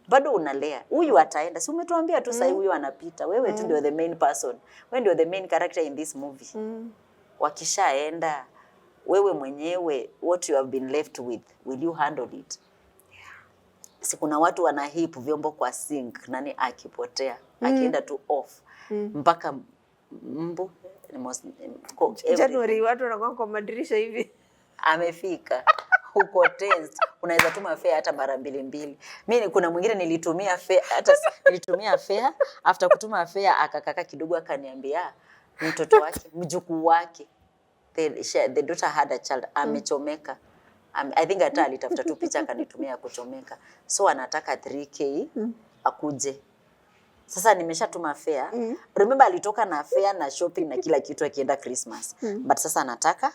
Bado unalea. Huyu ataenda. Si umetuambia tu sasa huyu anapita. Wewe tu ndio the main person. Wewe ndio the main character in this movie. Wakishaenda, wewe mwenyewe, what you have been left with, will you handle it? Si kuna watu wanahip vyombo kwa sink, nani akipotea, akienda tu off. Mpaka mbu January watu wanakuwa kwa madirisha hivi. Amefika huko test, unaweza tuma fare hata mara 2. Mimi kuna mwingine nilitumia fare after kutuma fare akakaka kidogo akaniambia mtoto wake mjukuu wake the daughter had a child amechomeka. I think hata alitafuta tu picha akanitumia kuchomeka, so anataka 3k akuje. Sasa nimeshatuma fare. Remember alitoka na fare na shopping na kila kitu akienda Christmas. But sasa anataka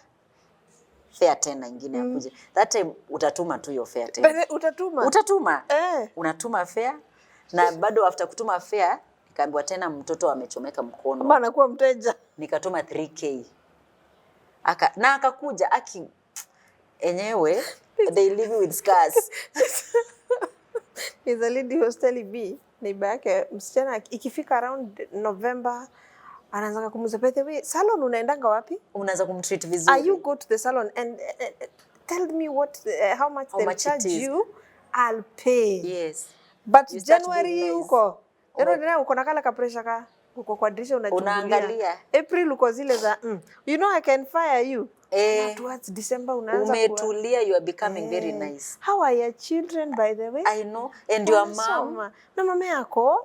fare tena ingine akuje. That time utatuma tu hiyo fare tena. Utatuma. Unatuma fare na bado after kutuma fare nikaambiwa tena mtoto amechomeka mkono. Kama anakuwa mteja. Nikatuma 3k. Akakuja enyewe they live with scars. There's a lady who was telling me, neighbor yake msichana ikifika around November anaanza kumuuliza, by the way, salon unaendanga wapi? Unaanza kumtreat vizuri. You go to the salon and tell me how much they charge you, I'll pay. Yes. But January uko. Ndio uko na kala ka pressure ka uko kwa dirisha unaangalia. April uko zile za you know I can fire you. Towards December unaanza umetulia, you are becoming very nice. How are your children, by the way? I know. And your mom. Na mama yako?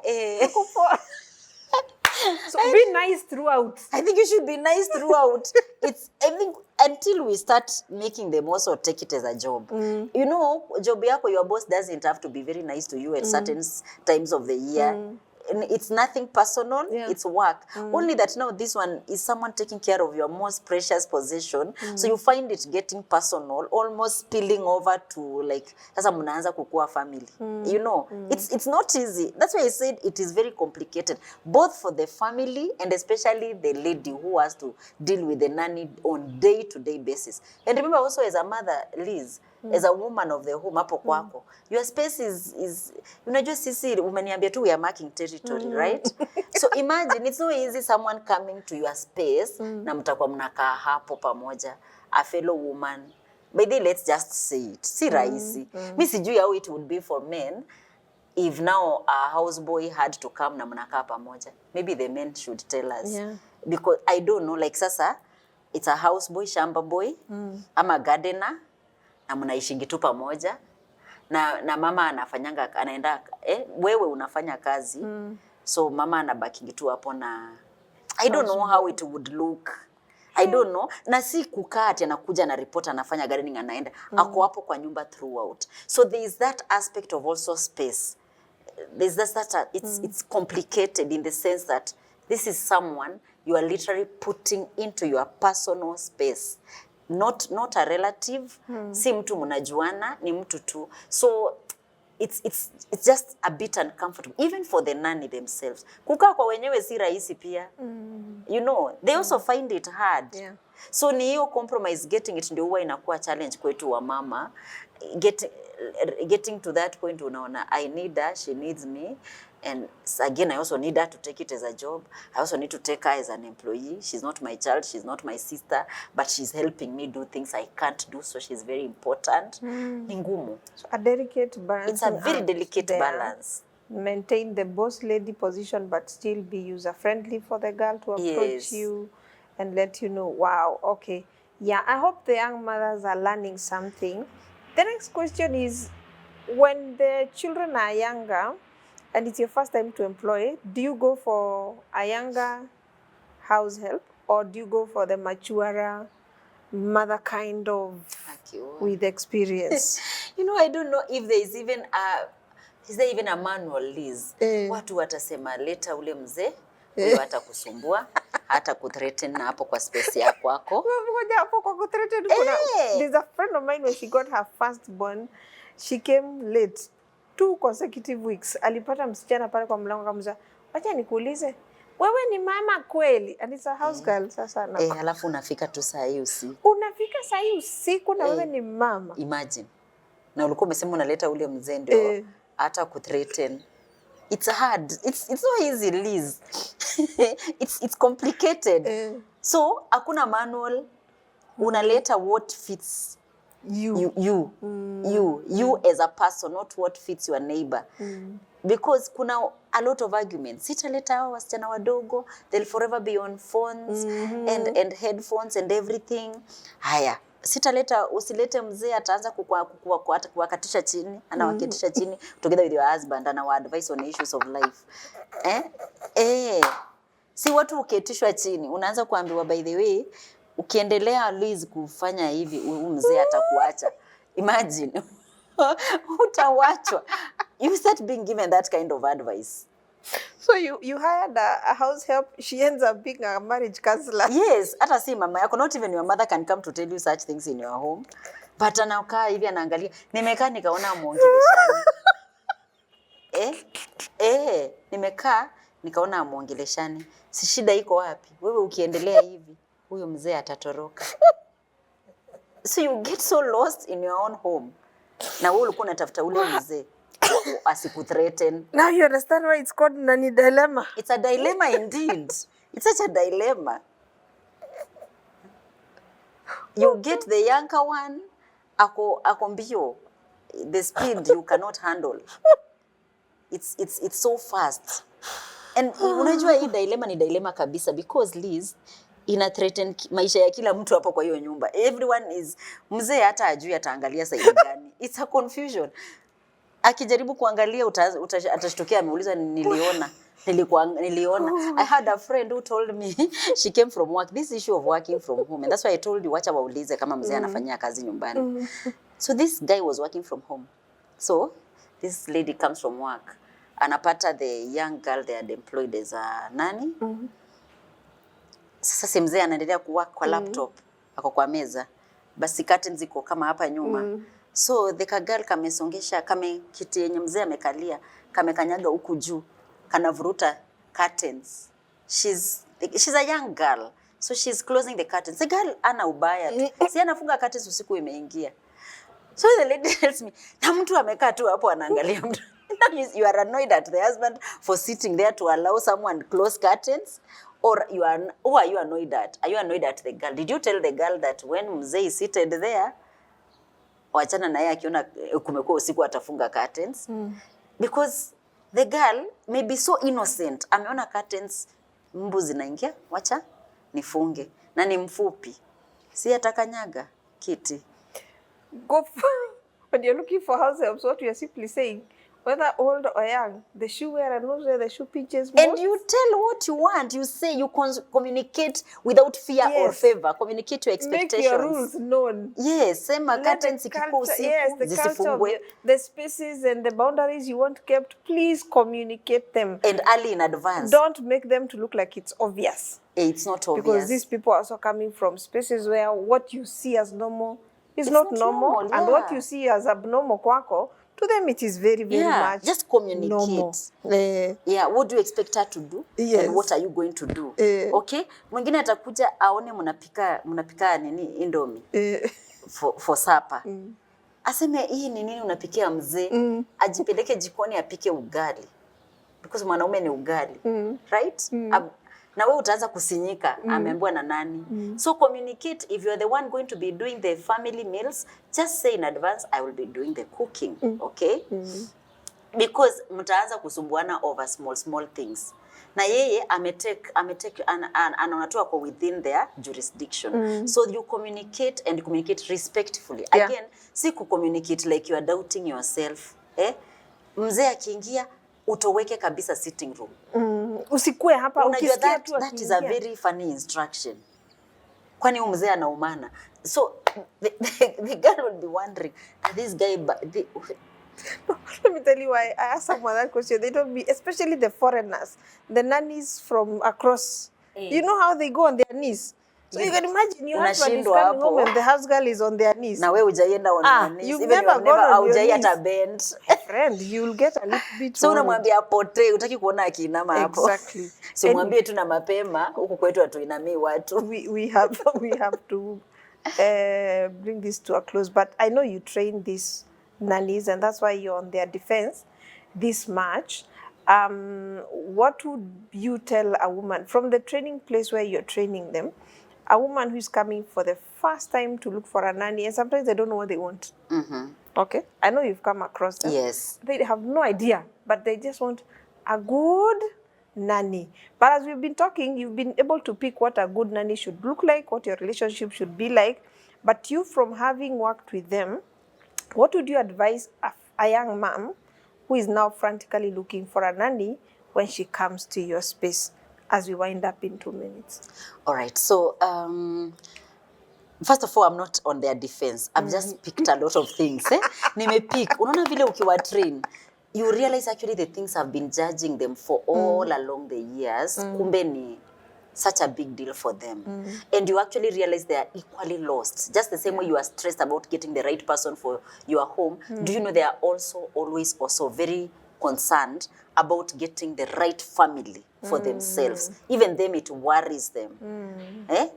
So be nice throughout. I think you should be nice throughout. I think until we start making them also take it as a job. You know, job yako, your boss doesn't have to be very nice to you at certain times of the year. It's nothing personal, it's work. Only that now this one is someone taking care of your most precious possession. So you find it getting personal, almost spilling over to like, sasa mnaanza kukua family. You know, it's not easy. That's why I said it is very complicated, both for the family and especially the lady who has to deal with the nanny on day-to-day basis. And remember also as a mother, Liz, as a woman of the home hapo kwako, your space is unajua sisi umeniambia tu we are marking territory, right? So imagine it's so easy someone coming to your space na mtakuwa mnakaa hapo pamoja, a fellow woman. By the let's just say it, si rahisi. Mimi sijui how it would be for men if now a houseboy had to come na mnakaa pamoja. Maybe the men should tell us. Because I don't know, like sasa it's a houseboy, shamba boy, ama gardener, na mnaishingi tu pamoja na mama anafanyanga anaenda wewe unafanya kazi so mama anabakingi tu hapo na I don't know how it would look. I don't know. Na si kukaa ati anakuja na report anafanya gardening anaenda ako hapo kwa nyumba throughout. So there is that aspect of also space. There's that it's complicated in the sense that this is someone you are literally putting into your personal space. Not a relative, si mtu mnajuana, ni mtu tu. So it's just a bit uncomfortable, even for the nanny themselves. Kukaa kwa wenyewe si rahisi pia. You know, they also find it hard. So ni hiyo compromise, getting it ndio huwa inakuwa challenge kwetu wa mama. Getting to that point unaona, I need her, she needs me. And again, I also need her to take it as a job. I also need to take her as an employee. She's not my child, she's not my sister, but she's helping me do things I can't do, so she's very important. Ni ngumu. So a delicate balance. It's a very delicate balance. Maintain the boss lady position, but still be user-friendly for the girl to approach you and let you know, wow, okay. Yeah, I hope the young mothers are learning something. The next question is, when the children are younger, and it's your first time to employ, do you go for a younger house help or do you go for the maturer mother kind of with experience? You know, I don't know if there is even a manual, Liz. Watu watasema leta ule mzee, huyo hata kusumbua, hata kuthreaten na hapo kwa space ya kwako. Hapo kwa kuthreaten kuna. There's a friend of mine when she got her firstborn, she came late. 2 consecutive weeks. Alipata msichana pale kwa mlango akamza, "Acha nikuulize, wewe ni mama kweli?" And it's a house girl sasa na. Alafu unafika tu saa hii usiku. Unafika saa hii usiku na wewe ni mama. Imagine. Na ulikuwa umesema unaleta ule mzee ndio hata kuthreaten. It's hard. It's not easy, Liz. it's complicated. So, hakuna manual. Unaleta what fits you as a person, not what fits your neighbor. Because kuna a lot of arguments. Sitaleta hao wasichana wadogo, they'll forever be on phones and headphones and everything. Haya, usilete mzee ataanza kuwakatisha chini, anawaketisha chini together with your husband, anawa advice on issues of life. Si watu uketishwa chini, unaanza kuambiwa by the way, ukiendelea Liz kufanya hivi, huyu mzee atakuacha. Imagine. Utawachwa. You start being given that kind of advice. So you hired a house help, she ends up being a marriage counselor. Yes, hata si mama yako, not even your mother can come to tell you such things in your home. But anakaa hivi anaangalia, nimekaa nikaona muongeleshani. Nimekaa nikaona amuongeleshani. Si shida iko wapi? Wewe ukiendelea hivi, huyo mzee atatoroka. So you get so lost in your own home. Na wewe ulikuwa unatafuta ule mzee asikuthreaten. Now you understand why it's called nani dilemma. It's a dilemma indeed. It's such a dilemma. You get the younger one, ako mbio. The speed you cannot handle. It's so fast. And unajua hii dilemma ni dilemma kabisa because Liz ina threaten maisha ya kila mtu hapo kwa hiyo nyumba. Everyone is mzee hata ajui ataangalia side gani. It's a confusion. Akijaribu kuangalia atashtukia ameuliza niliona. I had a friend who told me she came from work. This issue of working from home, and that's why I told you wacha waulize kama mzee anafanyia kazi nyumbani. So this guy was working from home. So this lady comes from work. Anapata the young girl they had employed as a nanny. Sasa si mzee anaendelea kuwork kwa laptop, ako kwa meza. Basi curtains ziko kama hapa nyuma. So the girl kamesongesha kiti yenye mzee amekalia, kamekanyaga huku juu, kanavuruta curtains. She's a young girl. So she's closing the curtains. The girl ana ubaya tu. Si anafunga curtains usiku imeingia. So the lady tells me, na mtu amekaa tu hapo anaangalia mtu. That means you are annoyed at the husband for sitting there to allow someone to close curtains? Or who are you annoyed at? Are you annoyed at the girl? Did you tell the girl that when mzee is seated there, wachana na yeye akiona kumekuwa usiku atafunga curtains? Because the girl may be so innocent. Ameona curtains, mbu zinaingia, wacha nifunge. Na ni mfupi. Si atakanyaga kiti. When you're looking for house helps, what you're simply saying, whether old or young, the shoe wearer knows where the shoe pinches most. And you tell what you want. You say you communicate without fear or favor. Communicate your expectations. Make your rules known. Yes, sema curtains ikikuwa usiku zisifungwe. The spaces and the boundaries you want kept, please communicate them. And early in advance. Don't make them to look like it's obvious. It's not obvious. Because these people are also coming from spaces where what you see as normal is not normal. Yeah. And what you see as abnormal kwako, to them it is very, very much just communicate. Normal. What do you expect her to do? Yes. And what are you going to do? Okay? Mwingine atakuja aone mnapika nini indomie for supper. Aseme hii ni nini unapikia mzee? Ajipeleke jikoni apike ugali. Because mwanaume ni ugali. Right? Na wewe utaanza kusinyika, ameambiwa na nani. So communicate. If you're the one going to be doing the family meals, just say in advance, I will be doing the cooking. Okay? Because mtaanza kusumbuana over small things. Na yeye anatoa kwa within their jurisdiction. So you communicate and communicate respectfully. Again, si communicate like you are doubting yourself. Mzee akiingia utoweke kabisa sitting room. Usikue hapa ukisikia tu that is a very funny instruction. Kwani mzee anaumana. So the girl will be wondering, this guy let me tell you why I asked someone that question. They told me, especially the foreigners, the nannies from across, you know how they go on their knees. So you can imagine your husband is coming home and the house girl is on their knees. Na wewe hujaienda on your knees. You've never gone on your knees. Hata bend. Friend, you'll get a little bit so unamwambia apote, utaki kuona akinama hapo. Exactly. So mwambie tu na mapema, huku kwetu hatuinamii watu. We have to bring this to a close. But I know you train these nannies and that's why you're on their defense this much. What would you tell a woman from the training place where you're training them? a woman who is coming for the first time to look for a nanny, and sometimes they don't know what they want. Okay, I know you've come across them. Yes. They have no idea, but they just want a good nanny. But as we've been talking, you've been able to pick what a good nanny should look like, what your relationship should be like. But you, from having worked with them, what would you advise a young mom who is now frantically looking for a nanny when she comes to your space, as we wind up in 2 minutes? All right. So, first of all, I'm not on their defense. I've just picked a lot of things. Nimepick. Unaona vile ukiwa train, you realize actually the things I've been judging them for all along the years. Kumbe ni such a big deal for them. And you actually realize they are equally lost. Just the same way you are stressed about getting the right person for your home, do you know they are also always also very concerned about getting the right family for themselves. Even them, it worries them.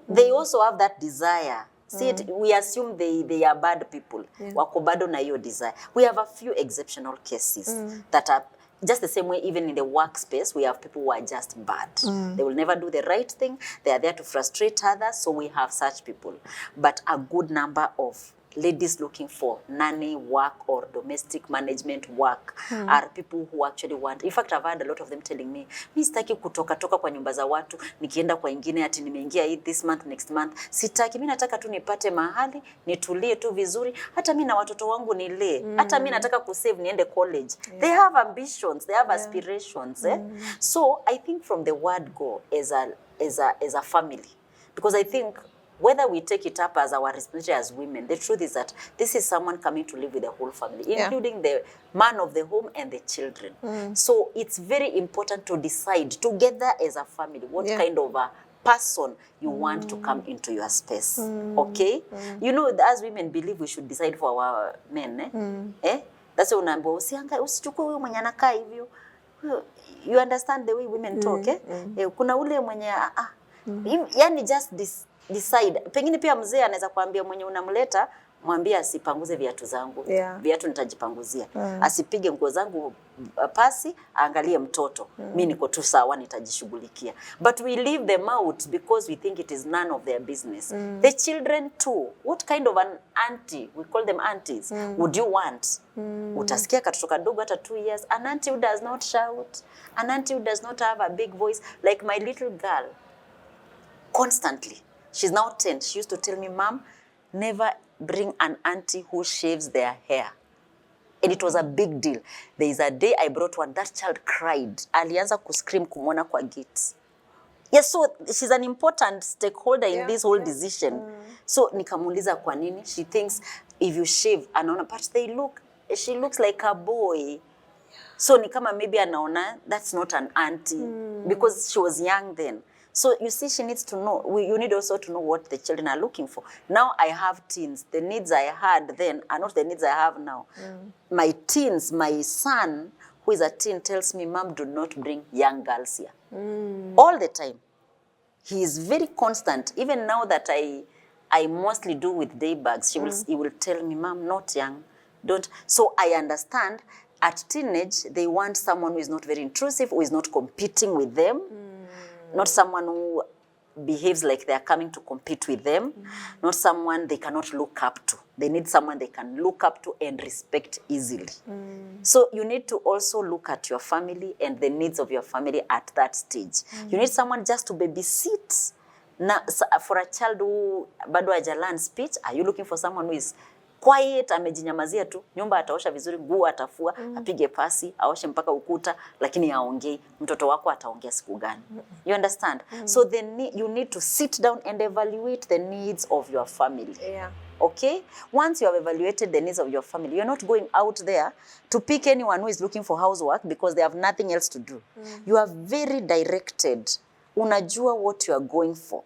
They also have that desire. See it, we assume they are bad people. Wako bado na hiyo desire. We have a few exceptional cases that are just the same way. Even in the workspace, we have people who are just bad. They will never do the right thing. They are there to frustrate others, so we have such people. But a good number of ladies looking for nanny work or domestic management work are people who actually want. In fact, I've had a lot of them telling me, mi sitaki kutoka kwa nyumba za watu, nikienda kwa ingine ati nimeingia hii this month, next month. Sitaki, mi nataka tu nipate mahali, nitulie tu vizuri, hata mi na watoto wangu nilee, hata mi nataka kusave niende college. They have ambitions, they have aspirations. So I think from the word go as a family, because I think whether we take it up as our responsibility as women, the truth is that this is someone coming to live with the whole family, including the man of the home and the children. So it's very important to decide together as a family what kind of a person you want to come into your space. Okay? You know, as women believe we should decide for our men. That's why unaambiwa usichukue huyo mwenye anakaa hivyo. You understand the way women talk, kuna ule mwenye yani just decide. Pengine pia mzee anaweza kuambia mwenye unamleta, mwambie asipanguze viatu zangu. Viatu nitajipanguzia. Asipige nguo zangu pasi, aangalie mtoto. Mimi niko tu sawa, nitajishughulikia. But we leave them out because we think it is none of their business. The children too. What kind of an auntie, we call them aunties, would you want? Utasikia katoto kadogo hata 2 years, an auntie who does not shout, an auntie who does not have a big voice, like my little girl. Constantly. She's now 10. She used to tell me, Mom, never bring an auntie who shaves their hair. And it was a big deal. There is a day I brought one, that child cried. Alianza kuscream kumwona kwa gate. Yes, so she's an important stakeholder in this whole decision. So nikamuuliza kwa nini? She thinks if you shave, anaona, but she looks like a boy. So ni kama maybe anaona, that's not an auntie. Because she was young then. So you see, she needs to know, you need also to know what the children are looking for. Now I have teens. The needs I had then are not the needs I have now. My teens, my son, who is a teen, tells me, Mom, do not bring young girls here. All the time. He is very constant. Even now that I mostly do with day bags, he will tell me, Mom, not young. Don't. So I understand at teenage, they want someone who is not very intrusive, who is not competing with them. Not someone who behaves like they are coming to compete with them. Not someone they cannot look up to. They need someone they can look up to and respect easily. So you need to also look at your family and the needs of your family at that stage. You need someone just to babysit. Now, for a child who bado haja learn speech, are you looking for someone who is quiet, amejinyamazia tu, nyumba ataosha vizuri, nguo atafua, apige pasi, aoshe mpaka ukuta, lakini haongei, mtoto wako ataongea siku gani? You understand? So you need to sit down and evaluate the needs of your family. Okay? Once you have evaluated the needs of your family, you're not going out there to pick anyone who is looking for housework because they have nothing else to do. You are very directed. Unajua what you are going for.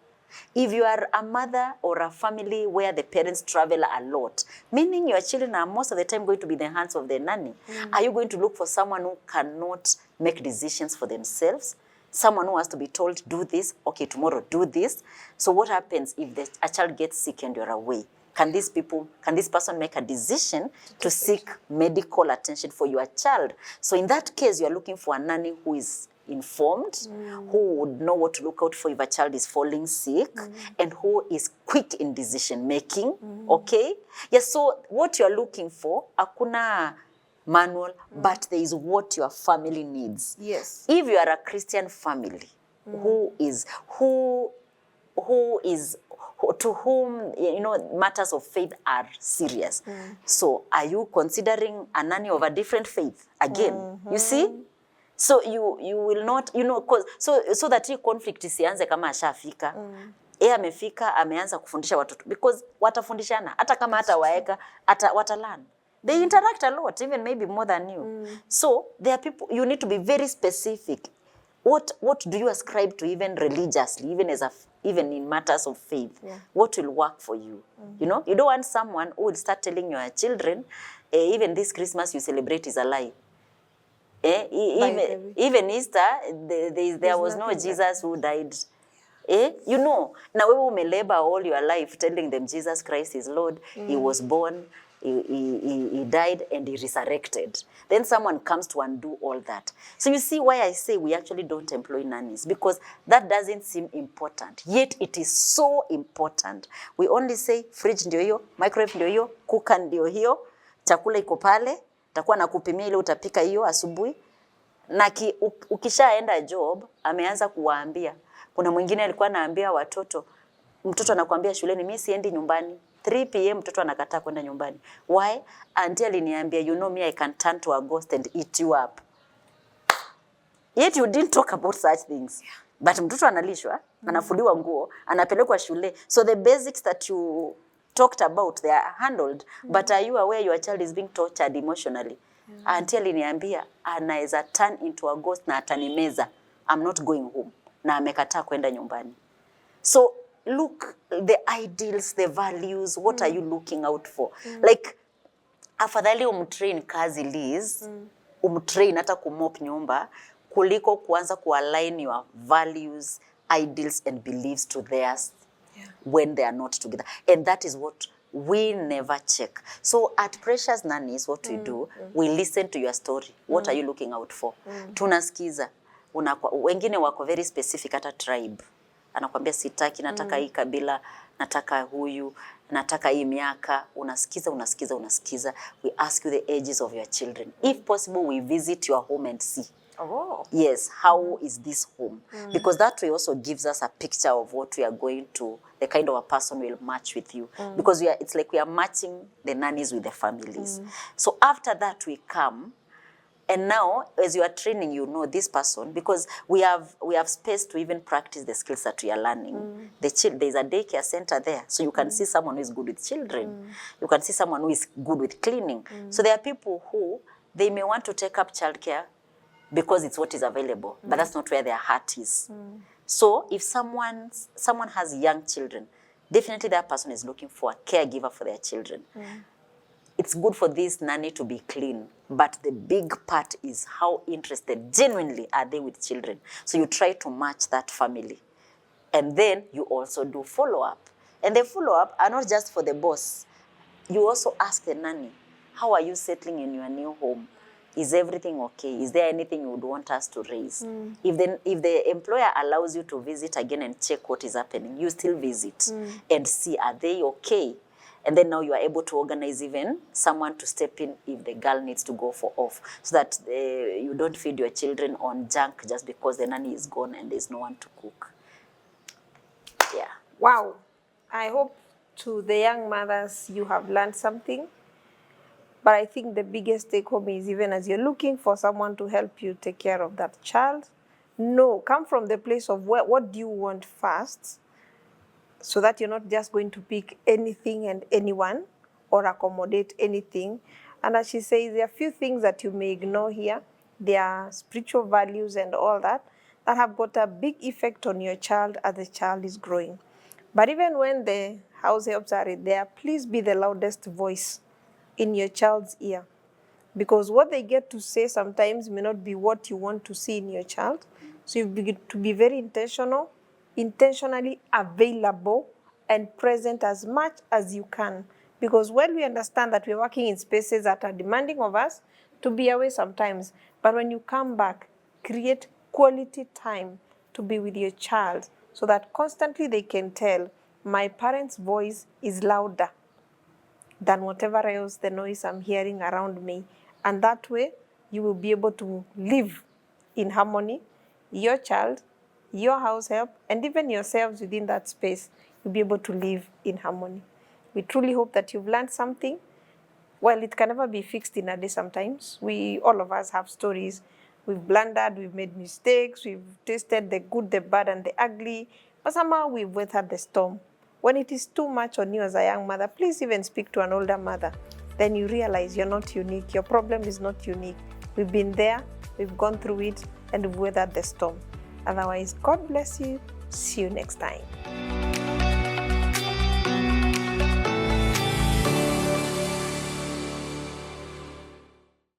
If you are a mother or a family where the parents travel a lot, meaning your children are most of the time going to be in the hands of the nanny, are you going to look for someone who cannot make decisions for themselves? Someone who has to be told, do this, okay, tomorrow do this. So what happens if a child gets sick and you're away? Can this person make a decision to seek medical attention for your child? So in that case, you're looking for a nanny who is informed, who would know what to look out for if a child is falling sick, and who is quick in decision making. Okay? Yes, so what you're looking for, hakuna manual, but there is what your family needs. Yes. If you are a Christian family, who to whom, you know, matters of faith are serious. So are you considering a nanny of a different faith again? You see? So you will not, you know, cause so that hii conflict isianze kama ashafika. Amefika, ameanza kufundisha watoto, because watafundishana hata kama hata waeka watalan. They interact a lot, even maybe more than you. So there are people, you need to be very specific. What do you ascribe to, even religiously, even in matters of faith? Yeah. What will work for you? You know, you don't want someone who will start telling your children, even this Christmas you celebrate is a lie. Even Easter, there was no Jesus who died. You know, now we may labor all your life telling them Jesus Christ is Lord, he was born, he died, and he resurrected. Then someone comes to undo all that. So you see why I say we actually don't employ nannies, because that doesn't seem important, yet it is so important. We only say fridge ndio hiyo, microwave ndio hiyo, cooker ndio hiyo, chakula iko pale, takuwa nakupimia ile utapika hiyo asubuhi. Na ukishaenda job, ameanza kuwaambia. Kuna mwingine alikuwa anaambia watoto, mtoto anakuambia shuleni, mimi siendi nyumbani. 3 p.m. mtoto anakataa kwenda nyumbani. Why? Until aliniambia, you know me, I can turn to a ghost and eat you up. Yet you didn't talk about such things. But mtoto analishwa, anafuliwa nguo, anapelekwa shule. So the basics that you talked about, they are handled. But are you aware your child is being tortured emotionally? Until aliniambia, anaweza turn into a ghost na atanimeza. I'm not going home. Na amekataa kwenda nyumbani. So look, the ideals, the values, what are you looking out for? Like, afadhali umtrain kazi Liz, umtrain hata kumop nyumba, kuliko kuanza kualign your values, ideals and beliefs to theirs when they are not together. And that is what we never check. So at Precious Nannies, what we do, we listen to your story. What are you looking out for? Tunasikiza. Wengine wako very specific, hata tribe. Anakuambia sitaki, nataka hii kabila, nataka huyu, nataka hii miaka. Unasikiza. We ask you the ages of your children. If possible, we visit your home and see. Oh. Yes, how is this home? Because that way also gives us a picture of what we are going to, the kind of a person will match with you. Because it's like we are matching the nannies with the families. So after that we come, and now, as you are training, you know this person, because we have space to even practice the skills that we are learning. There's a daycare center there, so you can see someone who is good with children. You can see someone who is good with cleaning. So there are people who, they may want to take up childcare because it's what is available, but that's not where their heart is. So if someone has young children, definitely that person is looking for a caregiver for their children. It's good for this nanny to be clean, but the big part is how interested genuinely are they with children. So you try to match that family. And then you also do follow-up. And the follow-up are not just for the boss. You also ask the nanny, how are you settling in your new home? Is everything okay? Is there anything you would want us to raise? If the employer allows you to visit again and check what is happening, you still visit and see, are they okay? And then now you are able to organize even someone to step in if the girl needs to go for off, so that you don't feed your children on junk just because the nanny is gone and there's no one to cook. Yeah. Wow. I hope to the young mothers you have learned something. But I think the biggest take home is, even as you're looking for someone to help you take care of that child, come from the place of what do you want first, so that you're not just going to pick anything and anyone or accommodate anything. And as she says, there are a few things that you may ignore here. There are spiritual values and all that have got a big effect on your child as the child is growing. But even when the house helps are there, please be the loudest voice in your child's ear. Because what they get to say sometimes may not be what you want to see in your child. So you begin to be very intentionally available and present as much as you can. Because when we understand that we're working in spaces that are demanding of us to be away sometimes, but when you come back, create quality time to be with your child so that constantly they can tell, my parent's voice is louder than whatever else the noise I'm hearing around me. And that way, you will be able to live in harmony. Your child, your house help, and even yourselves within that space, you'll be able to live in harmony. We truly hope that you've learned something. Well, it can never be fixed in a day sometimes. All of us have stories. We've blundered, we've made mistakes, we've tasted the good, the bad, and the ugly, but somehow we've weathered the storm. When it is too much on you as a young mother, please even speak to an older mother. Then you realize you're not unique. Your problem is not unique. We've been there, we've gone through it, and we've weathered the storm. Otherwise, God bless you. See you next time.